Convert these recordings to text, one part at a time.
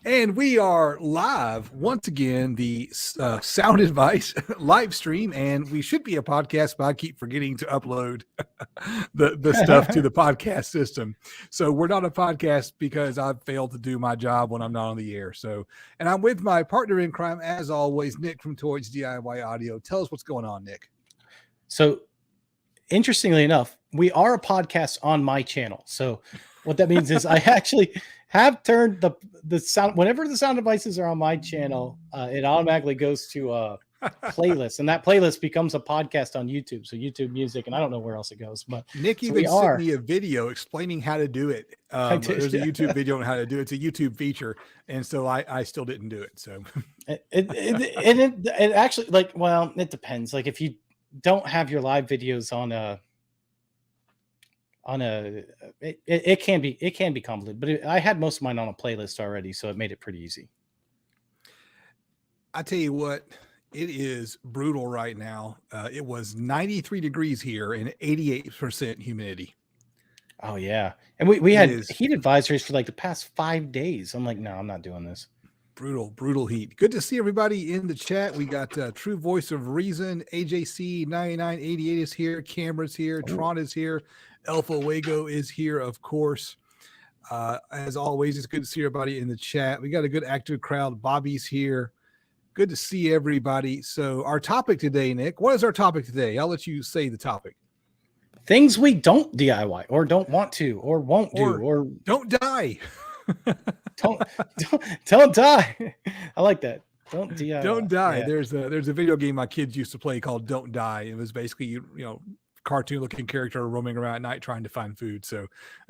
And we are live once again, the Sound Advice live stream, and we should be a podcast, but I keep forgetting to upload the stuff to the podcast system. So we're not a podcast because I've failed to do my job when I'm not on the air. So, and I'm with my partner in crime, as always, Nick from Toys DIY Audio. Tell us what's going on, Nick. So, interestingly enough, we are a podcast on my channel. So what that means is I actually have turned the sound, whenever the sound devices are on my channel, it automatically goes to a playlist, and that playlist becomes a podcast on YouTube. So YouTube Music, and I don't know where else it goes, but Nick even sent me a video explaining how to do it. There's a YouTube video on how to do it. It's a YouTube feature, and so I still didn't do it. So it actually, like, well, it depends. Like if you don't have your live videos it can be convoluted, but I had most of mine on a playlist already, so it made it pretty easy. I tell you what, it is brutal right now. It was 93 degrees here and 88% humidity. Oh yeah, and we had heat advisories for like the past 5 days. I'm like, no, I'm not doing this. Brutal heat. Good to see everybody in the chat. We got True Voice of Reason, AJC 9988 is here, Cameron's here, Tron is here, Alpha Wago is here, of course. As always, it's good to see everybody in the chat. We got a good active crowd. Bobby's here. Good to see everybody. So our topic today, Nick, what is our topic today? I'll let you say the topic. Things we don't DIY or don't want to or won't do or don't die. don't die. I like that. Don't DIY. Don't die. Yeah. There's a video game my kids used to play called Don't Die. It was basically, you know, cartoon looking character roaming around at night trying to find food. So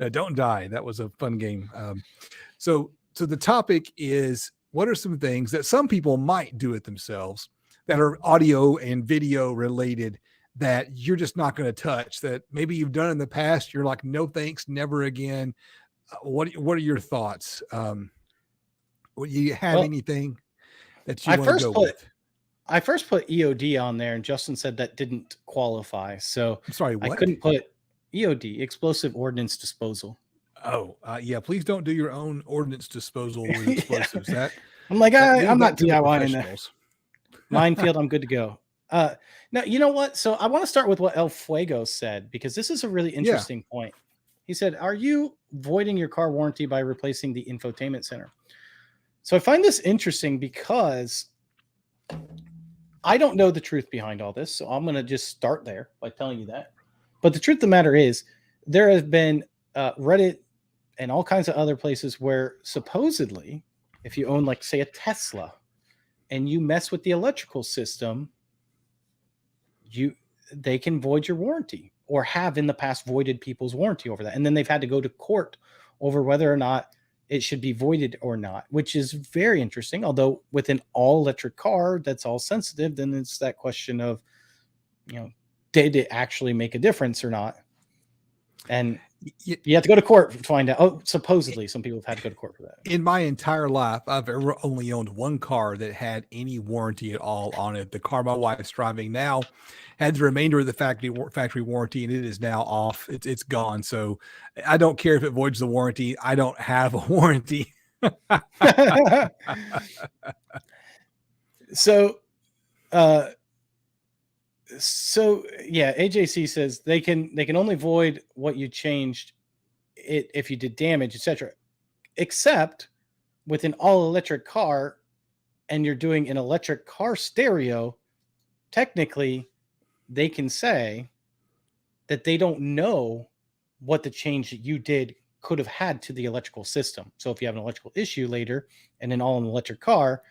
don't die. That was a fun game. So the topic is, what are some things that some people might do it themselves that are audio and video related that you're just not going to touch, that maybe you've done in the past? You're like, no, thanks, never again. What are your thoughts? You have anything that you want to go with? I first put EOD on there, and Justin said that didn't qualify. So I'm sorry, what? I couldn't put EOD, explosive ordnance disposal. Oh, yeah. Please don't do your own ordnance disposal with explosives. Yeah. I'm like, I'm not DIYing that. Minefield, I'm good to go. Now, you know what? So I want to start with what El Fuego said, because this is a really interesting point. He said, are you voiding your car warranty by replacing the infotainment center? So I find this interesting because I don't know the truth behind all this. So I'm going to just start there by telling you that. But the truth of the matter is, there have been Reddit and all kinds of other places where supposedly, if you own, like, say, a Tesla and you mess with the electrical system, they can void your warranty, or have in the past voided people's warranty over that. And then they've had to go to court over whether or not it should be voided or not, which is very interesting. Although with an all electric car, that's all sensitive. Then it's that question of, did it actually make a difference or not? And you have to go to court to find out. Oh, supposedly some people have had to go to court for that. In my entire life, I've ever only owned one car that had any warranty at all on it. The car my wife's driving now had the remainder of the factory warranty, and it is now off. It's gone. So I don't care if it voids the warranty. I don't have a warranty. So yeah, AJC says they can only void what you changed it if you did damage, etc. Except with an all electric car, and you're doing an electric car stereo, technically they can say that they don't know what the change that you did could have had to the electrical system. So if you have an electrical issue later and an all electric car,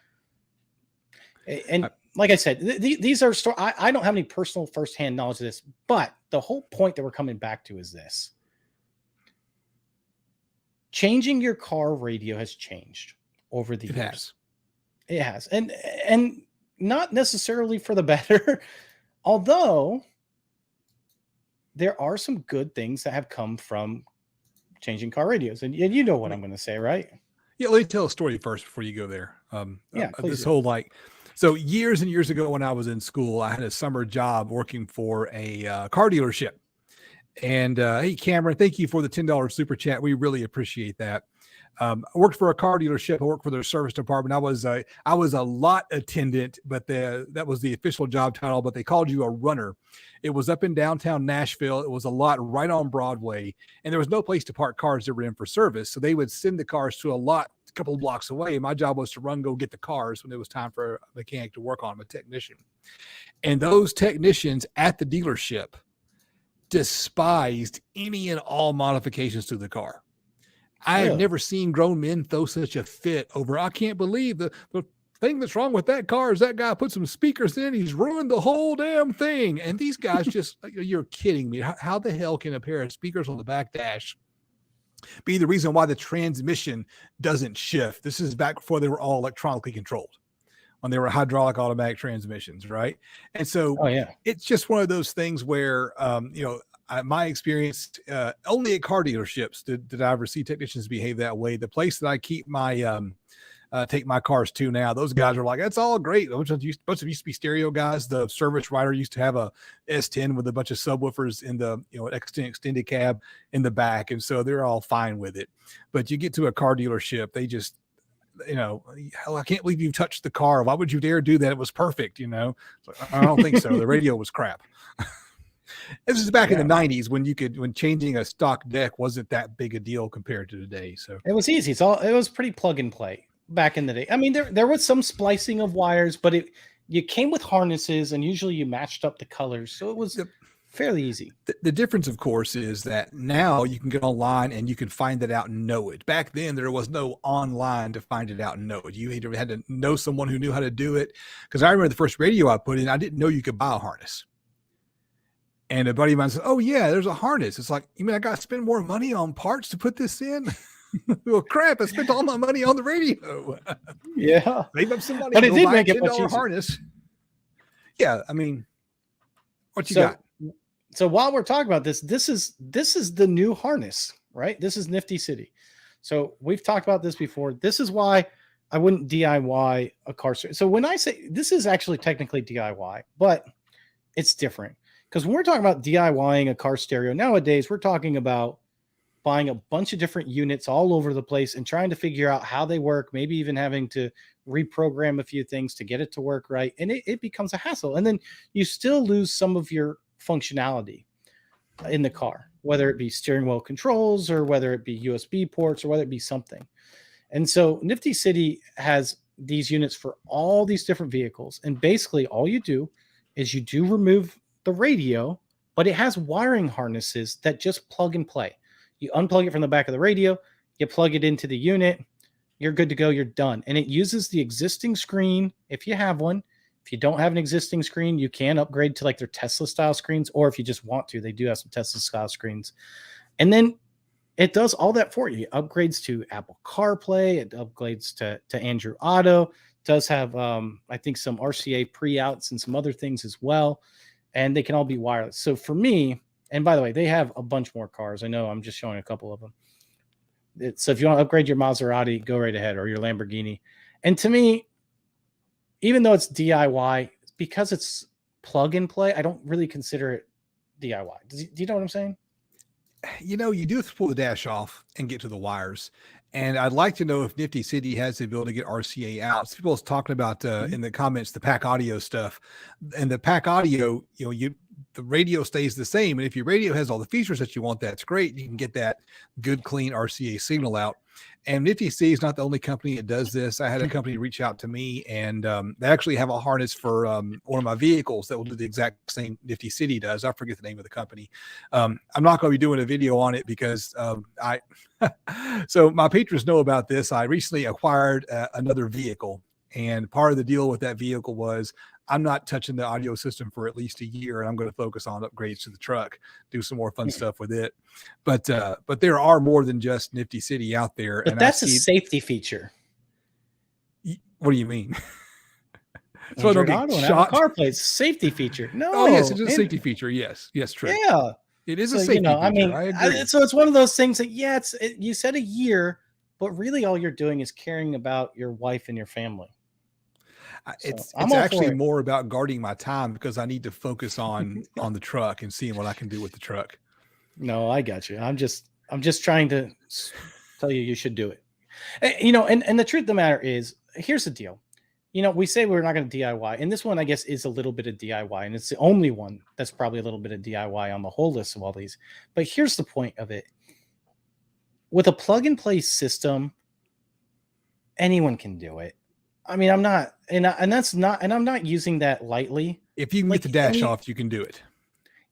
and like I said, these are I don't have any personal firsthand knowledge of this, but the whole point that we're coming back to is this. Changing your car radio has changed over the years. It has. And not necessarily for the better, although there are some good things that have come from changing car radios. And you know what I'm going to say, right? Yeah, let me tell a story first before you go there. This whole so years and years ago when I was in school, I had a summer job working for a car dealership. And hey, Cameron, thank you for the $10 super chat. We really appreciate that. I worked for a car dealership. I worked for their service department. I was a lot attendant, but that was the official job title, but they called you a runner. It was up in downtown Nashville. It was a lot right on Broadway, and there was no place to park cars that were in for service. So they would send the cars to a lot a couple of blocks away. And my job was to go get the cars when it was time for a mechanic to work on them, a technician. And those technicians at the dealership despised any and all modifications to the car. I have never seen grown men throw such a fit over, I can't believe the thing that's wrong with that car is that guy put some speakers in, he's ruined the whole damn thing. And these guys just, you're kidding me. How the hell can a pair of speakers on the back dash be the reason why the transmission doesn't shift? This is back before they were all electronically controlled, when they were hydraulic automatic transmissions, right? And so it's just one of those things where, my experience, only at car dealerships did I ever see technicians behave that way. The place that I keep my take my cars to now, those guys are like, that's all great. A bunch of used to be stereo guys. The service writer used to have a S10 with a bunch of subwoofers in the extended cab in the back, and so they're all fine with it. But you get to a car dealership, they just, hell, I can't believe you touched the car. Why would you dare do that? It was perfect, Like, I don't think so. The radio was crap. This is back in the 90s when changing a stock deck wasn't that big a deal compared to today. So it was easy. It was pretty plug and play back in the day. I mean, there was some splicing of wires, but you came with harnesses, and usually you matched up the colors. So it was fairly easy. The difference, of course, is that now you can get online and you can find it out and know it. Back then, there was no online to find it out and know it. You either had to know someone who knew how to do it. Because I remember the first radio I put in, I didn't know you could buy a harness. And a buddy of mine said, "Oh yeah, there's a harness." It's like, you mean I got to spend more money on parts to put this in? Well, crap! I spent all my money on the radio. Yeah, save up some money. But it did make it much easier. Harness. Yeah, I mean, what you got? So while we're talking about this is the new harness, right? This is Nifty City. So we've talked about this before. This is why I wouldn't DIY a car. So when I say this is actually technically DIY, but it's different. Because when we're talking about DIYing a car stereo nowadays, we're talking about buying a bunch of different units all over the place and trying to figure out how they work, maybe even having to reprogram a few things to get it to work right. And it becomes a hassle. And then you still lose some of your functionality in the car, whether it be steering wheel controls or whether it be USB ports or whether it be something. And so Nifty City has these units for all these different vehicles. And basically all you do is you do remove the radio, but it has wiring harnesses that just plug and play. You unplug it from the back of the radio, you plug it into the unit, you're good to go, you're done. And it uses the existing screen if you have one. If you don't have an existing screen, you can upgrade to like their Tesla style screens, or if you just want to, they do have some Tesla style screens. And then it does all that for you. It upgrades to Apple CarPlay, it upgrades to Android Auto, it does have I think some RCA pre-outs and some other things as well. And they can all be wireless. So for me, and by the way, they have a bunch more cars. I know I'm just showing a couple of them. So if you want to upgrade your Maserati, go right ahead, or your Lamborghini. And to me, even though it's DIY, because it's plug and play, I don't really consider it DIY. Do you know what I'm saying? You do have to pull the dash off and get to the wires. And I'd like to know if Nifty City has the ability to get RCA out. People was talking about in the comments, the pack audio stuff, and the pack audio, the radio stays the same. And if your radio has all the features that you want, that's great. You can get that good, clean RCA signal out. And Nifty City is not the only company that does this. I had a company reach out to me, and they actually have a harness for one of my vehicles that will do the exact same Nifty City does. I forget the name of the company. I'm not going to be doing a video on it because so my patrons know about this. I recently acquired another vehicle, and part of the deal with that vehicle was I'm not touching the audio system for at least a year, and I'm going to focus on upgrades to the truck, do some more fun stuff with it. But there are more than just Nifty City out there. But that's a safety feature. What do you mean? So don't get shot. CarPlay safety feature. No. Oh yes, it's a safety feature. Yes, true. Yeah, it is a safety feature. I agree. So it's one of those things that you said a year, but really all you're doing is caring about your wife and your family. It's actually more about guarding my time because I need to focus on the truck and seeing what I can do with the truck. No, I got you. I'm just trying to tell you should do it. You know, and the truth of the matter is, here's the deal. You know, we say we're not going to DIY, and this one, I guess, is a little bit of DIY, and it's the only one that's probably a little bit of DIY on the whole list of all these. But here's the point of it. With a plug-and-play system, anyone can do it. I mean, I'm not, and I'm not using that lightly. If you can get the dash off, you can do it.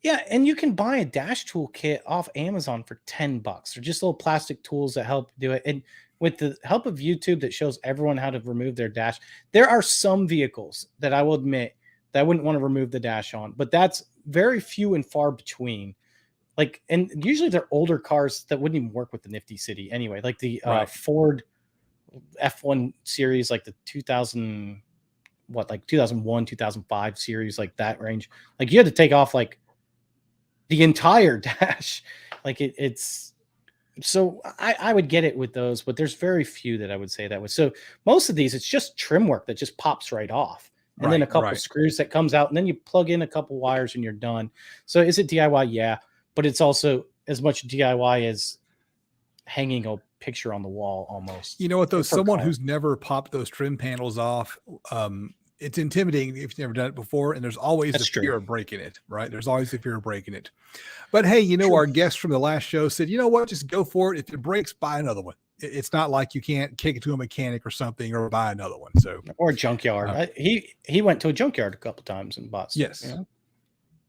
Yeah, and you can buy a dash tool kit off Amazon for $10. They're just little plastic tools that help do it. And with the help of YouTube that shows everyone how to remove their dash, there are some vehicles that I will admit that I wouldn't want to remove the dash on, but that's very few and far between. Like, and usually they're older cars that wouldn't even work with the Nifty City anyway, like the Ford F1 series, like the 2001, 2005 series, like that range. Like you had to take off like the entire dash. Like it's so I would get it with those, but there's very few that I would say that with. So most of these, it's just trim work that just pops right off. And then a couple screws that comes out, and then you plug in a couple wires and you're done. So is it DIY? Yeah. But it's also as much DIY as hanging a picture on the wall almost. You know what, though? Someone who's never popped those trim panels off, it's intimidating if you've never done it before, and there's always the fear of breaking it, right? There's always the fear of breaking it. But hey, you know, our guest from the last show said, you know what, just go for it. If it breaks, buy another one. It's not like you can't kick it to a mechanic or something or buy another one. So, or a junkyard. He went to a junkyard a couple times and bought stuff. Yes. You know?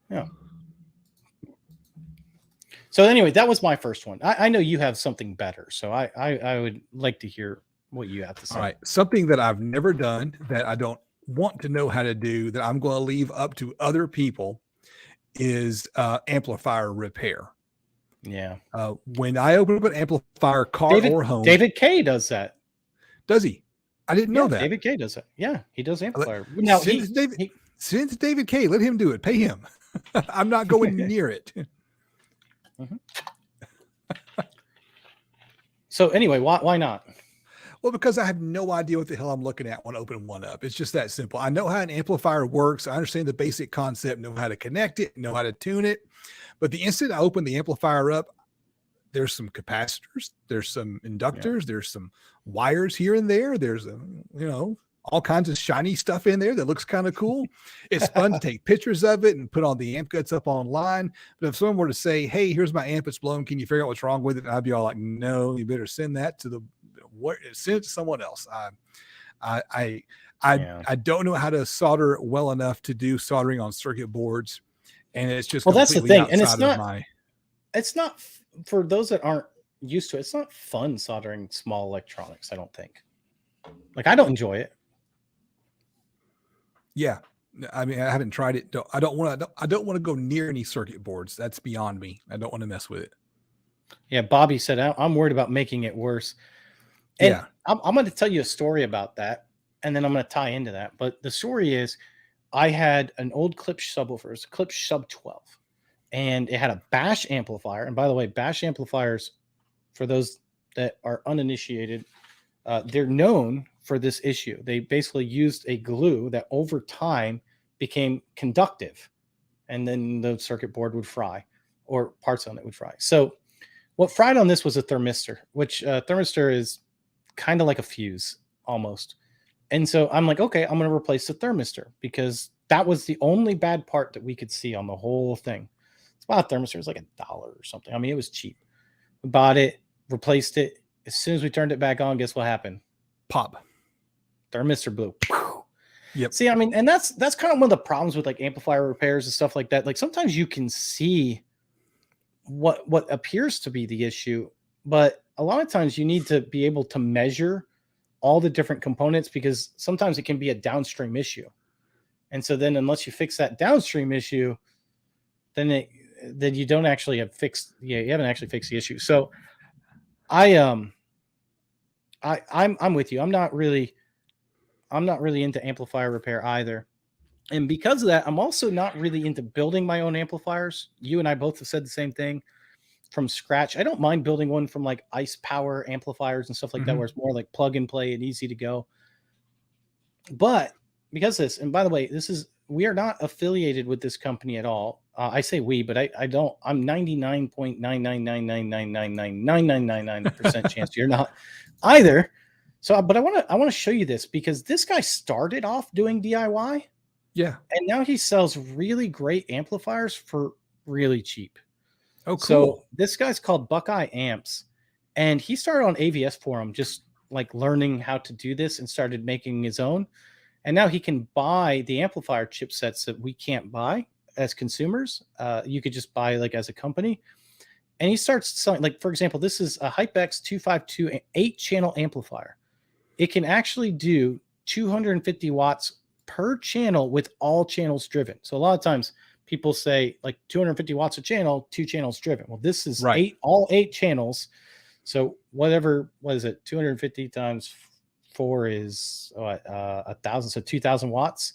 Yeah. So anyway, that was my first one. I know you have something better, so I would like to hear what you have to say. All right. Something that I've never done, that I don't want to know how to do, that I'm going to leave up to other people, is amplifier repair. Yeah. When I open up an amplifier, car or home. David K does that. Does he? I didn't know that. David K does that. Yeah, he does amplifier. Now, since David K, let him do it. Pay him. I'm not going near it. Mm-hmm. So anyway, why not? Well, because I have no idea what the hell I'm looking at when I open one up. It's just that simple. I know how an amplifier works. I understand the basic concept, know how to connect it, know how to tune it. But the instant I open the amplifier up, there's some capacitors, there's some inductors, there's some wires here and there. There's all kinds of shiny stuff in there that looks kind of cool. It's fun to take pictures of it and put all the amp guts up online. But if someone were to say, hey, here's my amp, it's blown, can you figure out what's wrong with it? And I'd be all like, no, you better send that to send it to someone else. I don't know how to solder well enough to do soldering on circuit boards. And it's just, that's the thing. And it's not for those that aren't used to it. It's not fun soldering small electronics. I don't think. Like, I don't enjoy it. Yeah. I mean, I haven't tried it. I don't want to go near any circuit boards. That's beyond me. I don't want to mess with it. Yeah. Bobby said, I'm worried about making it worse. And I'm going to tell you a story about that. And then I'm going to tie into that. But the story is, I had an old Klipsch subwoofer. It was a Klipsch Sub 12. And it had a Bash amplifier. And by the way, Bash amplifiers, for those that are uninitiated, they're known for this issue. They basically used a glue that over time became conductive, and then the circuit board would fry, or parts on it would fry. So what fried on this was a thermistor, which thermistor is kind of like a fuse almost. And so I'm like, okay, I'm going to replace the thermistor, because that was the only bad part that we could see on the whole thing. It's about a thermistor. It was like $1 or something. I mean, it was cheap. We bought it, replaced it. As soon as we turned it back on, guess what happened? Pop. Thermistor blew. Yep. See, I mean, and that's kind of one of the problems with like amplifier repairs and stuff like that. Like sometimes you can see what appears to be the issue, but a lot of times you need to be able to measure all the different components, because sometimes it can be a downstream issue. And so then unless you fix that downstream issue, then you don't actually have fixed. Yeah, you haven't actually fixed the issue. So I'm with you. I'm not really into amplifier repair either. And because of that, I'm also not really into building my own amplifiers. You and I both have said the same thing, from scratch. I don't mind building one from like ice power amplifiers and stuff like that, where it's more like plug and play and easy to go. But because this, and by the way, this is we are not affiliated with this company at all. I say we, but I don't. I'm 99.99999999999% chance you're not either. So, but I want to show you this because this guy started off doing DIY, Yeah. and now he sells really great amplifiers for really cheap. Oh, So cool. this guy's called Buckeye Amps, and he started on AVS Forum, just like learning how to do this, and started making his own. And now he can buy the amplifier chipsets that we can't buy as consumers. You could just buy like as a company. And he starts selling, like, for example, this is a HypeX 252 8-channel amplifier. It can actually do 250 watts per channel with all channels driven. So a lot of times people say like 250 watts a channel, 2 channels driven. Well, this is Right. all 8 channels. So what is it? 250 times 4 is 1,000, so 2,000 watts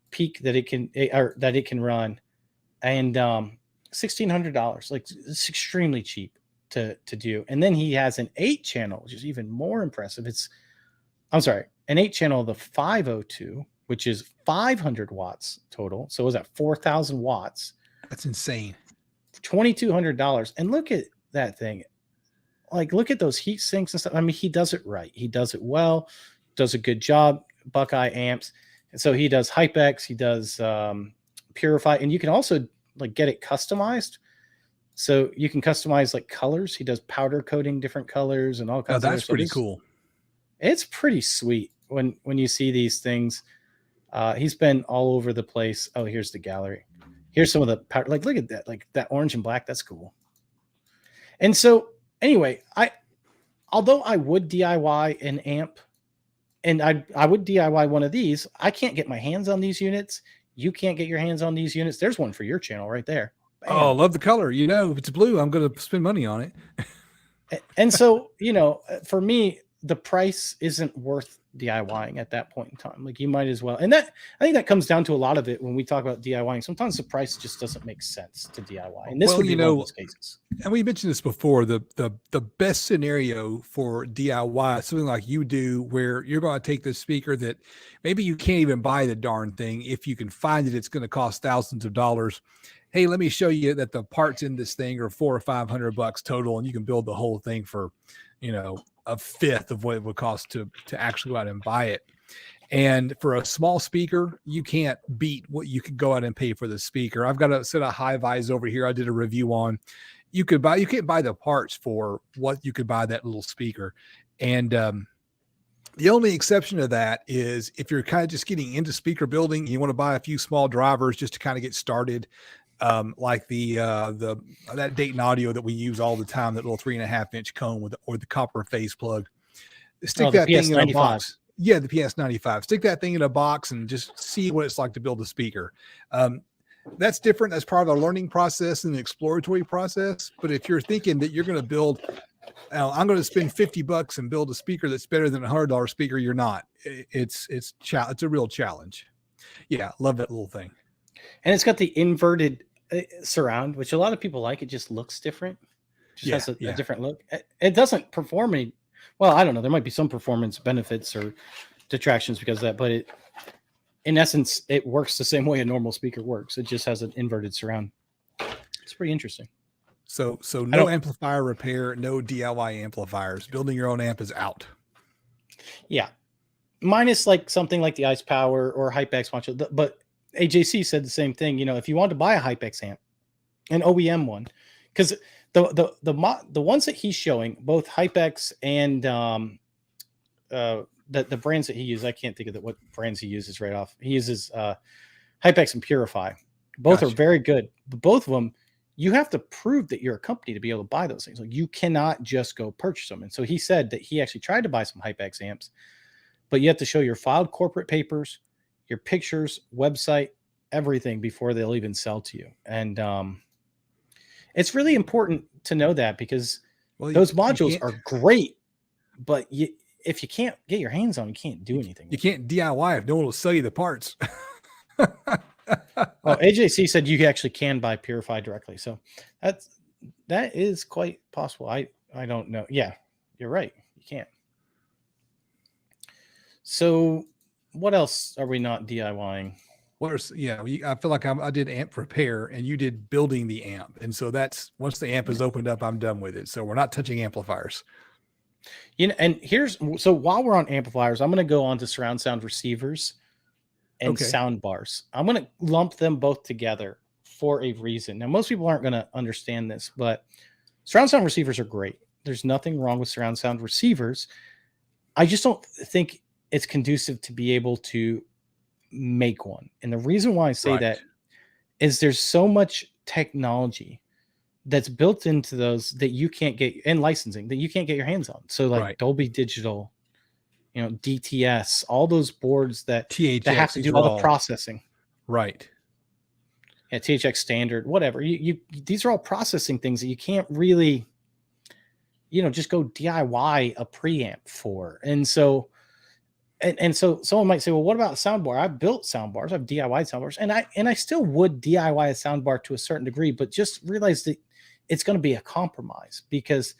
peak that it can run, and $1,600. Like, it's extremely cheap to do. And then he has an 8-channel, which is even more impressive. An 8-channel of the 502, which is 500 watts total. So was that 4,000 watts? That's insane. $2,200. And look at that thing. Like, look at those heat sinks and stuff. I mean, he does it right. He does it well, does a good job. Buckeye Amps. And so he does HypeX, he does Purify, and you can also like get it customized. So you can customize like colors. He does powder coating different colors and all kinds of That's pretty cool. It's pretty sweet when you see these things. He's been all over the place. Oh, here's the gallery. Here's some of the powder. Like, look at that. Like that orange and black. That's cool. And so anyway, although I would DIY an amp, and I would DIY one of these, I can't get my hands on these units. You can't get your hands on these units. There's one for your channel right there. Bam. Oh, love the color. You know, if it's blue, I'm going to spend money on it. And so, for me, the price isn't worth DIYing at that point in time. Like, you might as well. And I think that comes down to a lot of it when we talk about DIYing. Sometimes the price just doesn't make sense to DIY. And this would be one of those cases. And we mentioned this before, the best scenario for DIY, something like you do, where you're going to take this speaker that maybe you can't even buy the darn thing. If you can find it, it's going to cost thousands of dollars. Hey, let me show you that the parts in this thing are $400 or $500 total, and you can build the whole thing for, a fifth of what it would cost to actually go out and buy it. And for a small speaker, you can't beat what you could go out and pay for the speaker. I've got a set of Hi-Vis over here I did a review on. You can't buy the parts for what you could buy that little speaker. And the only exception to that is if you're kind of just getting into speaker building, you want to buy a few small drivers just to kind of get started. Like that Dayton Audio that we use all the time, that little 3.5-inch cone or the copper phase plug. Stick that thing in a box. Yeah, the PS95. Stick that thing in a box and just see what it's like to build a speaker. That's different. That's part of the learning process and the exploratory process. But if you're thinking that you're going to build, I'm going to spend $50 and build a speaker that's better than $100 speaker, you're not. It's a real challenge. Yeah, love that little thing. And it's got the inverted surround, which a lot of people like. It just looks different. Has a different look. It doesn't perform any. Well, I don't know. There might be some performance benefits or detractions because of that, but in essence, it works the same way a normal speaker works. It just has an inverted surround. It's pretty interesting. So no amplifier repair, no DIY amplifiers. Building your own amp is out. Yeah. Minus like something like the Ice Power or HypeX Macho. But AJC said the same thing. If you want to buy a HypeX amp, an OEM one, because the ones that he's showing, both HypeX and the brands that he uses, I can't think of what brands he uses right off. He uses HypeX and Purify. Both are very good. But both of them, you have to prove that you're a company to be able to buy those things. Like, you cannot just go purchase them. And so he said that he actually tried to buy some HypeX amps, but you have to show your filed corporate papers, your pictures, website, everything before they'll even sell to you. And it's really important to know that, because those modules are great, but if you can't get your hands on them, you can't do anything. You can't DIY if no one will sell you the parts. Well, AJC said you actually can buy Purify directly. So that is quite possible. I don't know. Yeah, you're right. You can't. So what else are we not DIYing? I feel like I did amp repair and you did building the amp. And so that's once the amp is opened up, I'm done with it. So we're not touching amplifiers. And so while we're on amplifiers, I'm going to go on to surround sound receivers and sound bars. I'm going to lump them both together for a reason. Now, most people aren't going to understand this, but surround sound receivers are great. There's nothing wrong with surround sound receivers. I just don't think it's conducive to be able to make one. And the reason why I say that is there's so much technology that's built into those that you can't get, and licensing that you can't get your hands on. So like Dolby Digital, DTS, all those boards that have to do all the processing. Right. Yeah, THX standard, whatever. These are all processing things that you can't really, just go DIY a preamp for. And so someone might say, well, what about a soundbar? I've built soundbars, I've DIY'd soundbars, and I still would DIY a soundbar to a certain degree, but just realize that it's going to be a compromise because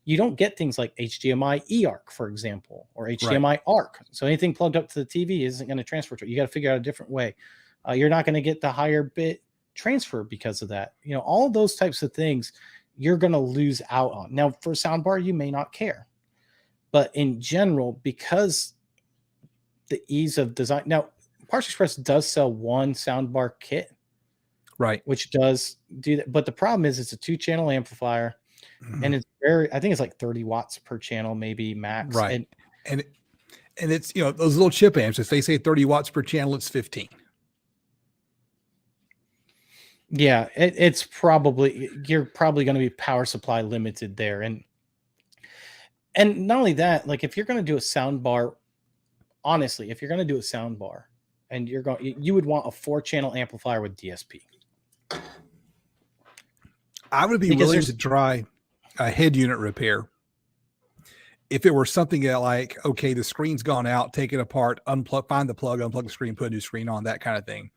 you don't get things like HDMI eARC, for example, or HDMI ARC. So anything plugged up to the TV isn't going to transfer to it. You got to figure out a different way. You're not going to get the higher bit transfer because of that. All of those types of things you're going to lose out on. Now, for a soundbar, you may not care. But in general, because the ease of design. Now, Parts Express does sell one soundbar kit. Right. Which does do that. But the problem is it's a 2-channel amplifier and it's I think it's like 30 watts per channel, maybe max. Right. And it's, those little chip amps, if they say 30 watts per channel, it's 15. Yeah. You're probably going to be power supply limited there. And not only that, like if you're going to do a soundbar, honestly, if you're going to do a soundbar and you would want a 4-channel amplifier with DSP. I would be willing to try a head unit repair if it were something that like, okay, the screen's gone out, take it apart, unplug, find the plug, unplug the screen, put a new screen on, that kind of thing.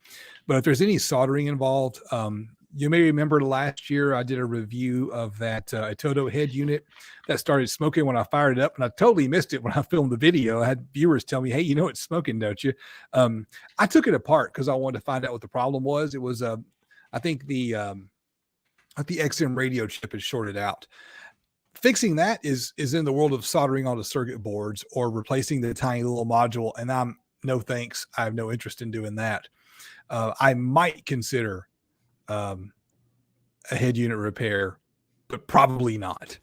But if there's any soldering involved, you may remember last year I did a review of that Itoto head unit that started smoking when I fired it up, and I totally missed it when I filmed the video. I had viewers tell me, hey, it's smoking, don't you? I took it apart because I wanted to find out what the problem was. It was I think the XM radio chip is shorted out. Fixing that is in the world of soldering onto circuit boards or replacing the tiny little module. And no thanks. I have no interest in doing that. I might consider a head unit repair, but probably not.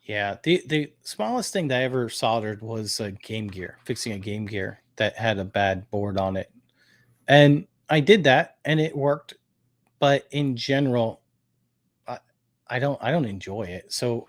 Yeah. The smallest thing that I ever soldered was a Game Gear, fixing a Game Gear that had a bad board on it. And I did that and it worked. But in general, I don't enjoy it. So,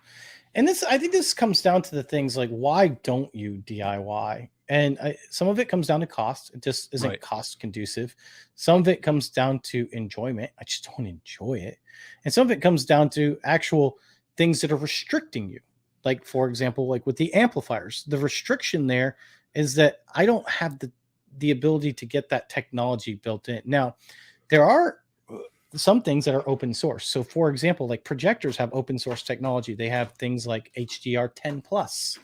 and I think this comes down to the things like, why don't you DIY? And some of it comes down to cost. It just isn't cost conducive. Some of it comes down to enjoyment. I just don't enjoy it. And some of it comes down to actual things that are restricting you. Like, for example, like with the amplifiers, the restriction there is that I don't have the ability to get that technology built in. Now, there are some things that are open source. So for example, like projectors have open source technology. They have things like HDR10 Plus,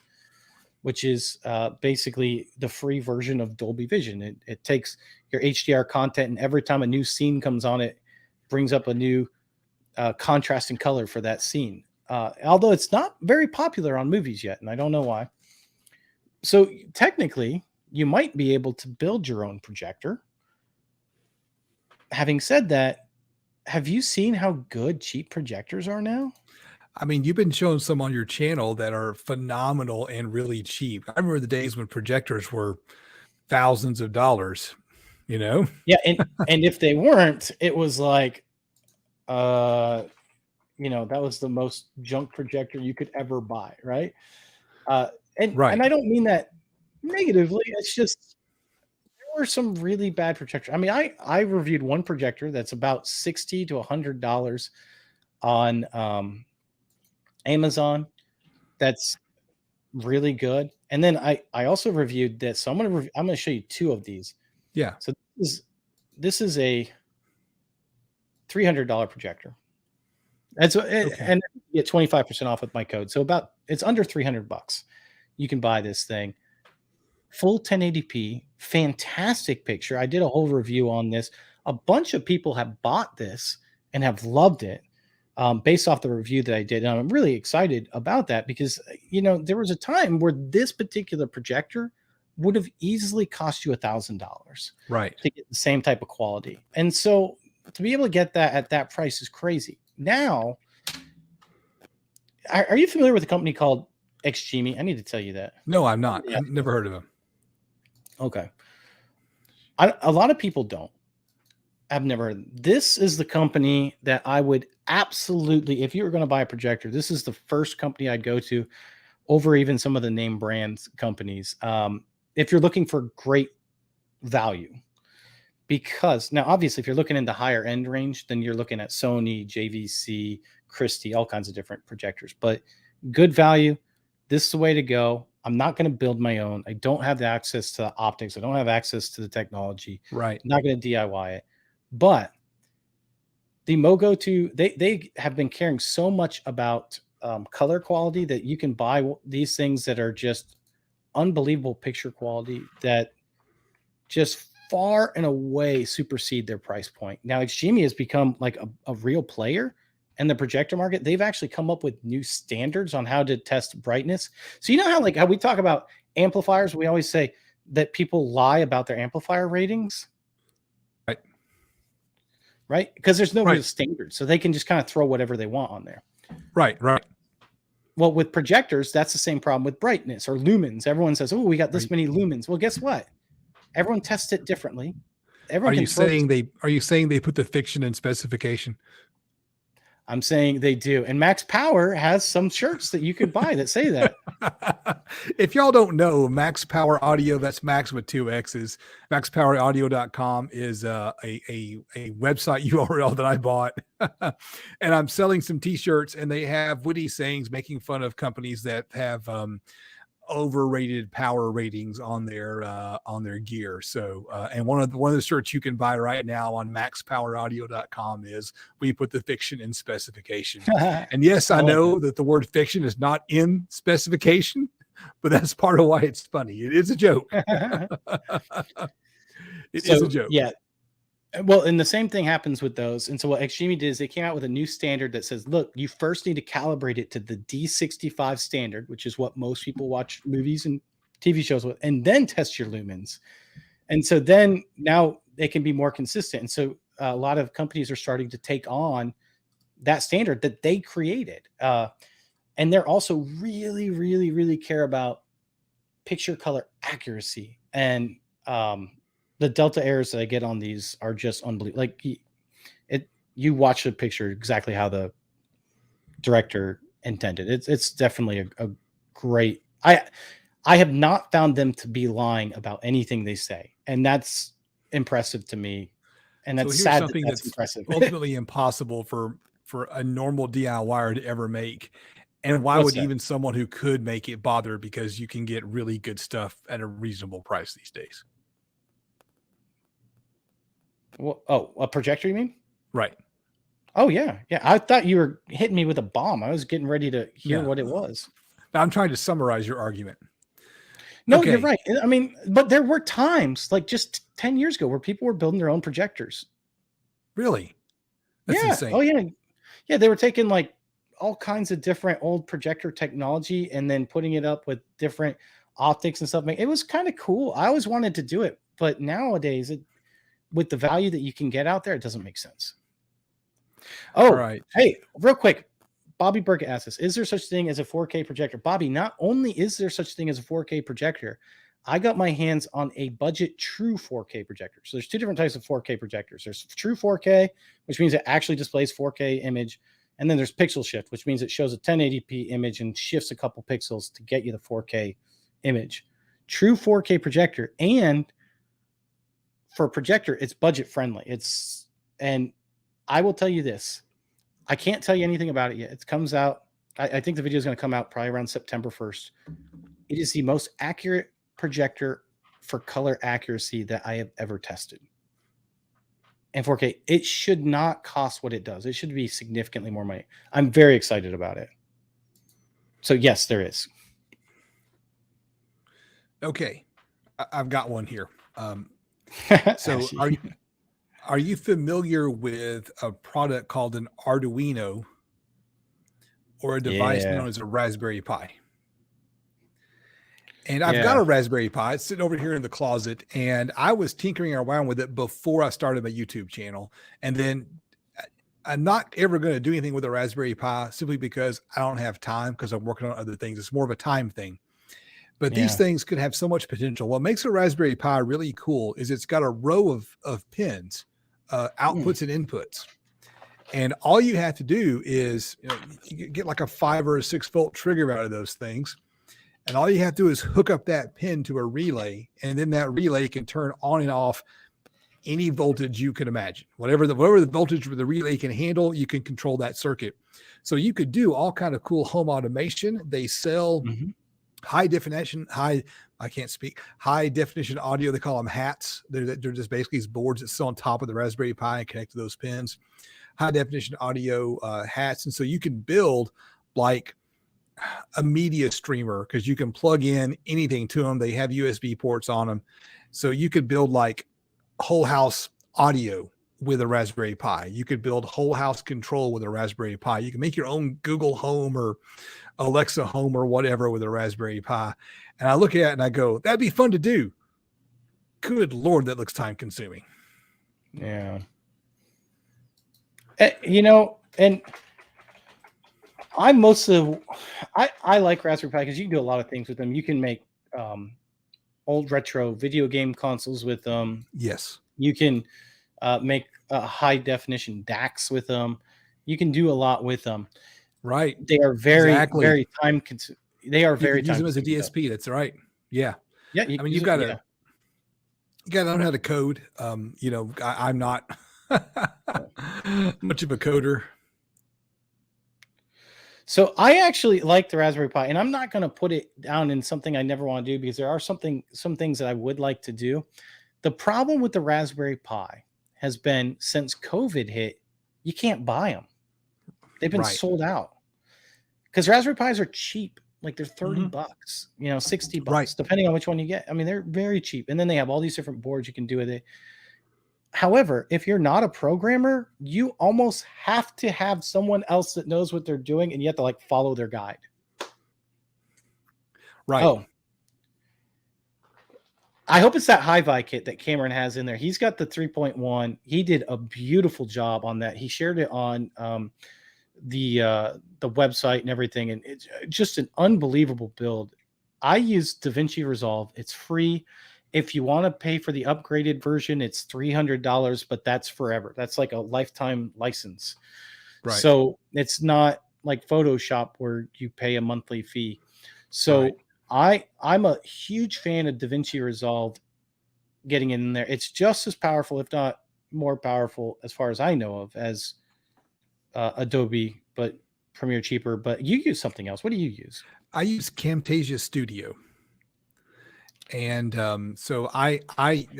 which is basically the free version of Dolby Vision. It takes your HDR content, and every time a new scene comes on, it brings up a new contrasting color for that scene. Although it's not very popular on movies yet, and I don't know why. So technically, you might be able to build your own projector. Having said that, have you seen how good cheap projectors are now? I mean, you've been showing some on your channel that are phenomenal and really cheap. I remember the days when projectors were thousands of dollars, Yeah. And if they weren't, it was like, that was the most junk projector you could ever buy. Right. And I don't mean that negatively. It's just, were some really bad projectors. I mean, I reviewed one projector that's about $60 to $100 on Amazon. That's really good. And then I also reviewed this. So I'm going to show you two of these. Yeah. So this is a $300 projector. And so and you get 25% off with my code. So it's under $300. You can buy this thing. full 1080p, fantastic picture. I did a whole review on this. A bunch of people have bought this and have loved it based off the review that I did. And I'm really excited about that because, there was a time where this particular projector would have easily cost you $1,000 Right. to get the same type of quality. And so to be able to get that at that price is crazy. Now, are you familiar with a company called XGME? I need to tell you that. No, I'm not. I've never heard of them. Okay. A lot of people don't. I've never heard. This is the company that I would absolutely, if you were going to buy a projector, this is the first company I'd go to over even some of the name brands companies. If you're looking for great value, because now obviously if you're looking in the higher end range, then you're looking at Sony, JVC, Christie, all kinds of different projectors, but good value. This is the way to go. I'm not going to build my own. I don't have the access to the optics. I don't have access to the technology. Right. I'm not going to DIY it. But the Mogo 2, they have been caring so much about color quality that you can buy these things that are just unbelievable picture quality that just far and away supersede their price point. Now, XGME has become like a real player in the projector market. They've actually come up with new standards on how to test brightness. So how we talk about amplifiers, we always say that people lie about their amplifier ratings. Right? Because there's no real standard. So they can just kind of throw whatever they want on there. Right. Well, with projectors, that's the same problem with brightness or lumens. Everyone says, oh, we got this many lumens. Well, guess what? Everyone tests it differently. Are you saying they put the fiction in specification? I'm saying they do. And Max Power has some shirts that you could buy that say that. If y'all don't know, Max Power Audio, that's Max with 2 X's. MaxPowerAudio.com is a website URL that I bought. And I'm selling some t-shirts, and they have witty sayings making fun of companies that have overrated power ratings on their gear. So and one of the shirts you can buy right now on maxpoweraudio.com is "We put the fiction in specification." And yes, I know that the word fiction is not in specification, but that's part of why it's funny. It is a joke. It is a joke. Yeah. Well, and the same thing happens with those. And so what XGME did is they came out with a new standard that says, look, you first need to calibrate it to the D65 standard, which is what most people watch movies and TV shows with, and then test your lumens. And so then now they can be more consistent. And so a lot of companies are starting to take on that standard that they created. And they're also really, really, really care about picture color accuracy. And the delta errors that I get on these are just unbelievable. Like you watch the picture exactly how the director intended. It's definitely a great. I have not found them to be lying about anything they say, and that's impressive to me. And that's sad. Something that's impressive. Ultimately impossible for a normal DIYer to ever make. And why would even someone who could make it bother? Because you can get really good stuff at a reasonable price these days. Well, a projector, you mean? Right. Oh, yeah. Yeah. I thought you were hitting me with a bomb. I was getting ready to hear what it was. I'm trying to summarize your argument. No, you're right. I mean, but there were times like just 10 years ago where people were building their own projectors. Really? That's insane. Oh, yeah. Yeah. They were taking like all kinds of different old projector technology and then putting it up with different optics and stuff. It was kind of cool. I always wanted to do it. But nowadays, with the value that you can get out there, it doesn't make sense. Oh, right. Hey, real quick. Bobby Burkett asked us, is there such thing as a 4K projector? Bobby, not only is there such thing as a 4K projector, I got my hands on a budget true 4K projector. So there's two different types of 4K projectors. There's true 4K, which means it actually displays 4K image. And then there's pixel shift, which means it shows a 1080p image and shifts a couple pixels to get you the 4K image. True 4K projector. And for a projector, it's budget friendly. And I will tell you this. I can't tell you anything about it yet. It comes out. I think the video is going to come out probably around September 1st. It is the most accurate projector for color accuracy that I have ever tested. And 4K, it should not cost what it does. It should be significantly more money. I'm very excited about it. So yes, there is. Okay. I've got one here. So Ashy. are you familiar with a product called an Arduino or a device Yeah. known as a Raspberry Pi? And I've got Yeah. a Raspberry Pi. It's sitting over here in the closet, and I was tinkering around with it before I started my YouTube channel. And then I'm not ever going to do anything with a Raspberry Pi simply because I don't have time because I'm working on other things. It's more of a time thing. But these Yeah. things could have so much potential. What makes a Raspberry Pi really cool is it's got a row of pins, outputs and inputs. And all you have to do is, you get like a 5 or a 6 volt trigger out of those things. And all you have to do is hook up that pin to a relay, and then that relay can turn on and off any voltage you can imagine. Whatever the voltage the relay can handle, you can control that circuit. So you could do all kind of cool home automation. They sell high definition audio. They call them hats. They're just basically these boards that sit on top of the Raspberry Pi and connect to those pins. High definition audio hats. And so you can build like a media streamer because you can plug in anything to them. They have USB ports on them. So you could build like whole house audio with a Raspberry Pi. You could build whole house control with a Raspberry Pi. You can make your own Google Home or Alexa Home or whatever with a Raspberry Pi. And I look at it and I go, that'd be fun to do. Good Lord, that looks time consuming. Yeah. And I like Raspberry Pi because you can do a lot of things with them. You can make old retro video game consoles with them. Yes. You can make high definition DACs with them. You can do a lot with them. Right. They are very time consuming. They are very use them as a DSP. That's right. Yeah. Yeah. You've got to learn how to code. I'm not much of a coder. So I actually like the Raspberry Pi, and I'm not going to put it down in something I never want to do because there are some things that I would like to do. The problem with the Raspberry Pi has been since COVID hit, you can't buy them. They've been sold out because Raspberry Pis are cheap. Like they're $30, $60, depending on which one you get. I mean, they're very cheap. And then they have all these different boards you can do with it. However, if you're not a programmer, you almost have to have someone else that knows what they're doing, and you have to like follow their guide. Right. Oh, I hope it's that Hi-Fi kit that Cameron has in there. He's got the 3.1. He did a beautiful job on that. He shared it on the website and everything, and it's just an unbelievable build. I use DaVinci Resolve. It's free. If you want to pay for the upgraded version, it's $300, but that's forever. That's like a lifetime license. Right. So it's not like Photoshop where you pay a monthly fee. So I'm a huge fan of DaVinci Resolve getting in there. It's just as powerful, if not more powerful, as far as I know of, as Adobe, but Premiere cheaper. But you use something else. What do you use? I use Camtasia Studio. And so I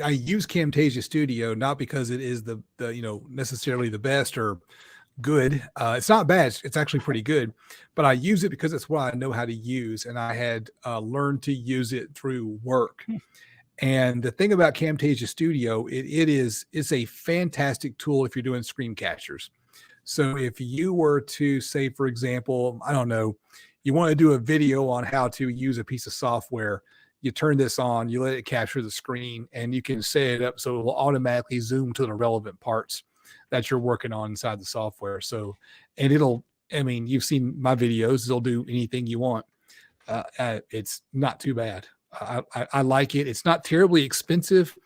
use Camtasia Studio not because it is the necessarily the best or good. It's not bad. It's actually pretty good, but I use it because it's what I know how to use, and I had learned to use it through work. And the thing about Camtasia Studio, it's a fantastic tool if you're doing screen captures. So if you were to say, for example, I don't know, you want to do a video on how to use a piece of software. You turn this on, you let it capture the screen, and you can set it up so it will automatically zoom to the relevant parts that you're working on inside the software. So, and you've seen my videos, it'll do anything you want. It's not too bad. I like it. It's not terribly expensive.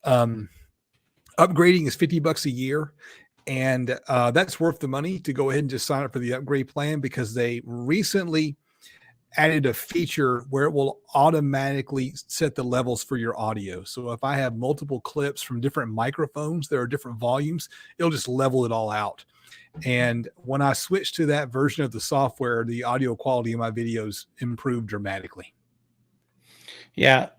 Upgrading is $50 a year. And that's worth the money to go ahead and just sign up for the upgrade plan because they recently added a feature where it will automatically set the levels for your audio. So if I have multiple clips from different microphones, there are different volumes, it'll just level it all out. And when I switched to that version of the software, the audio quality of my videos improved dramatically. Yeah.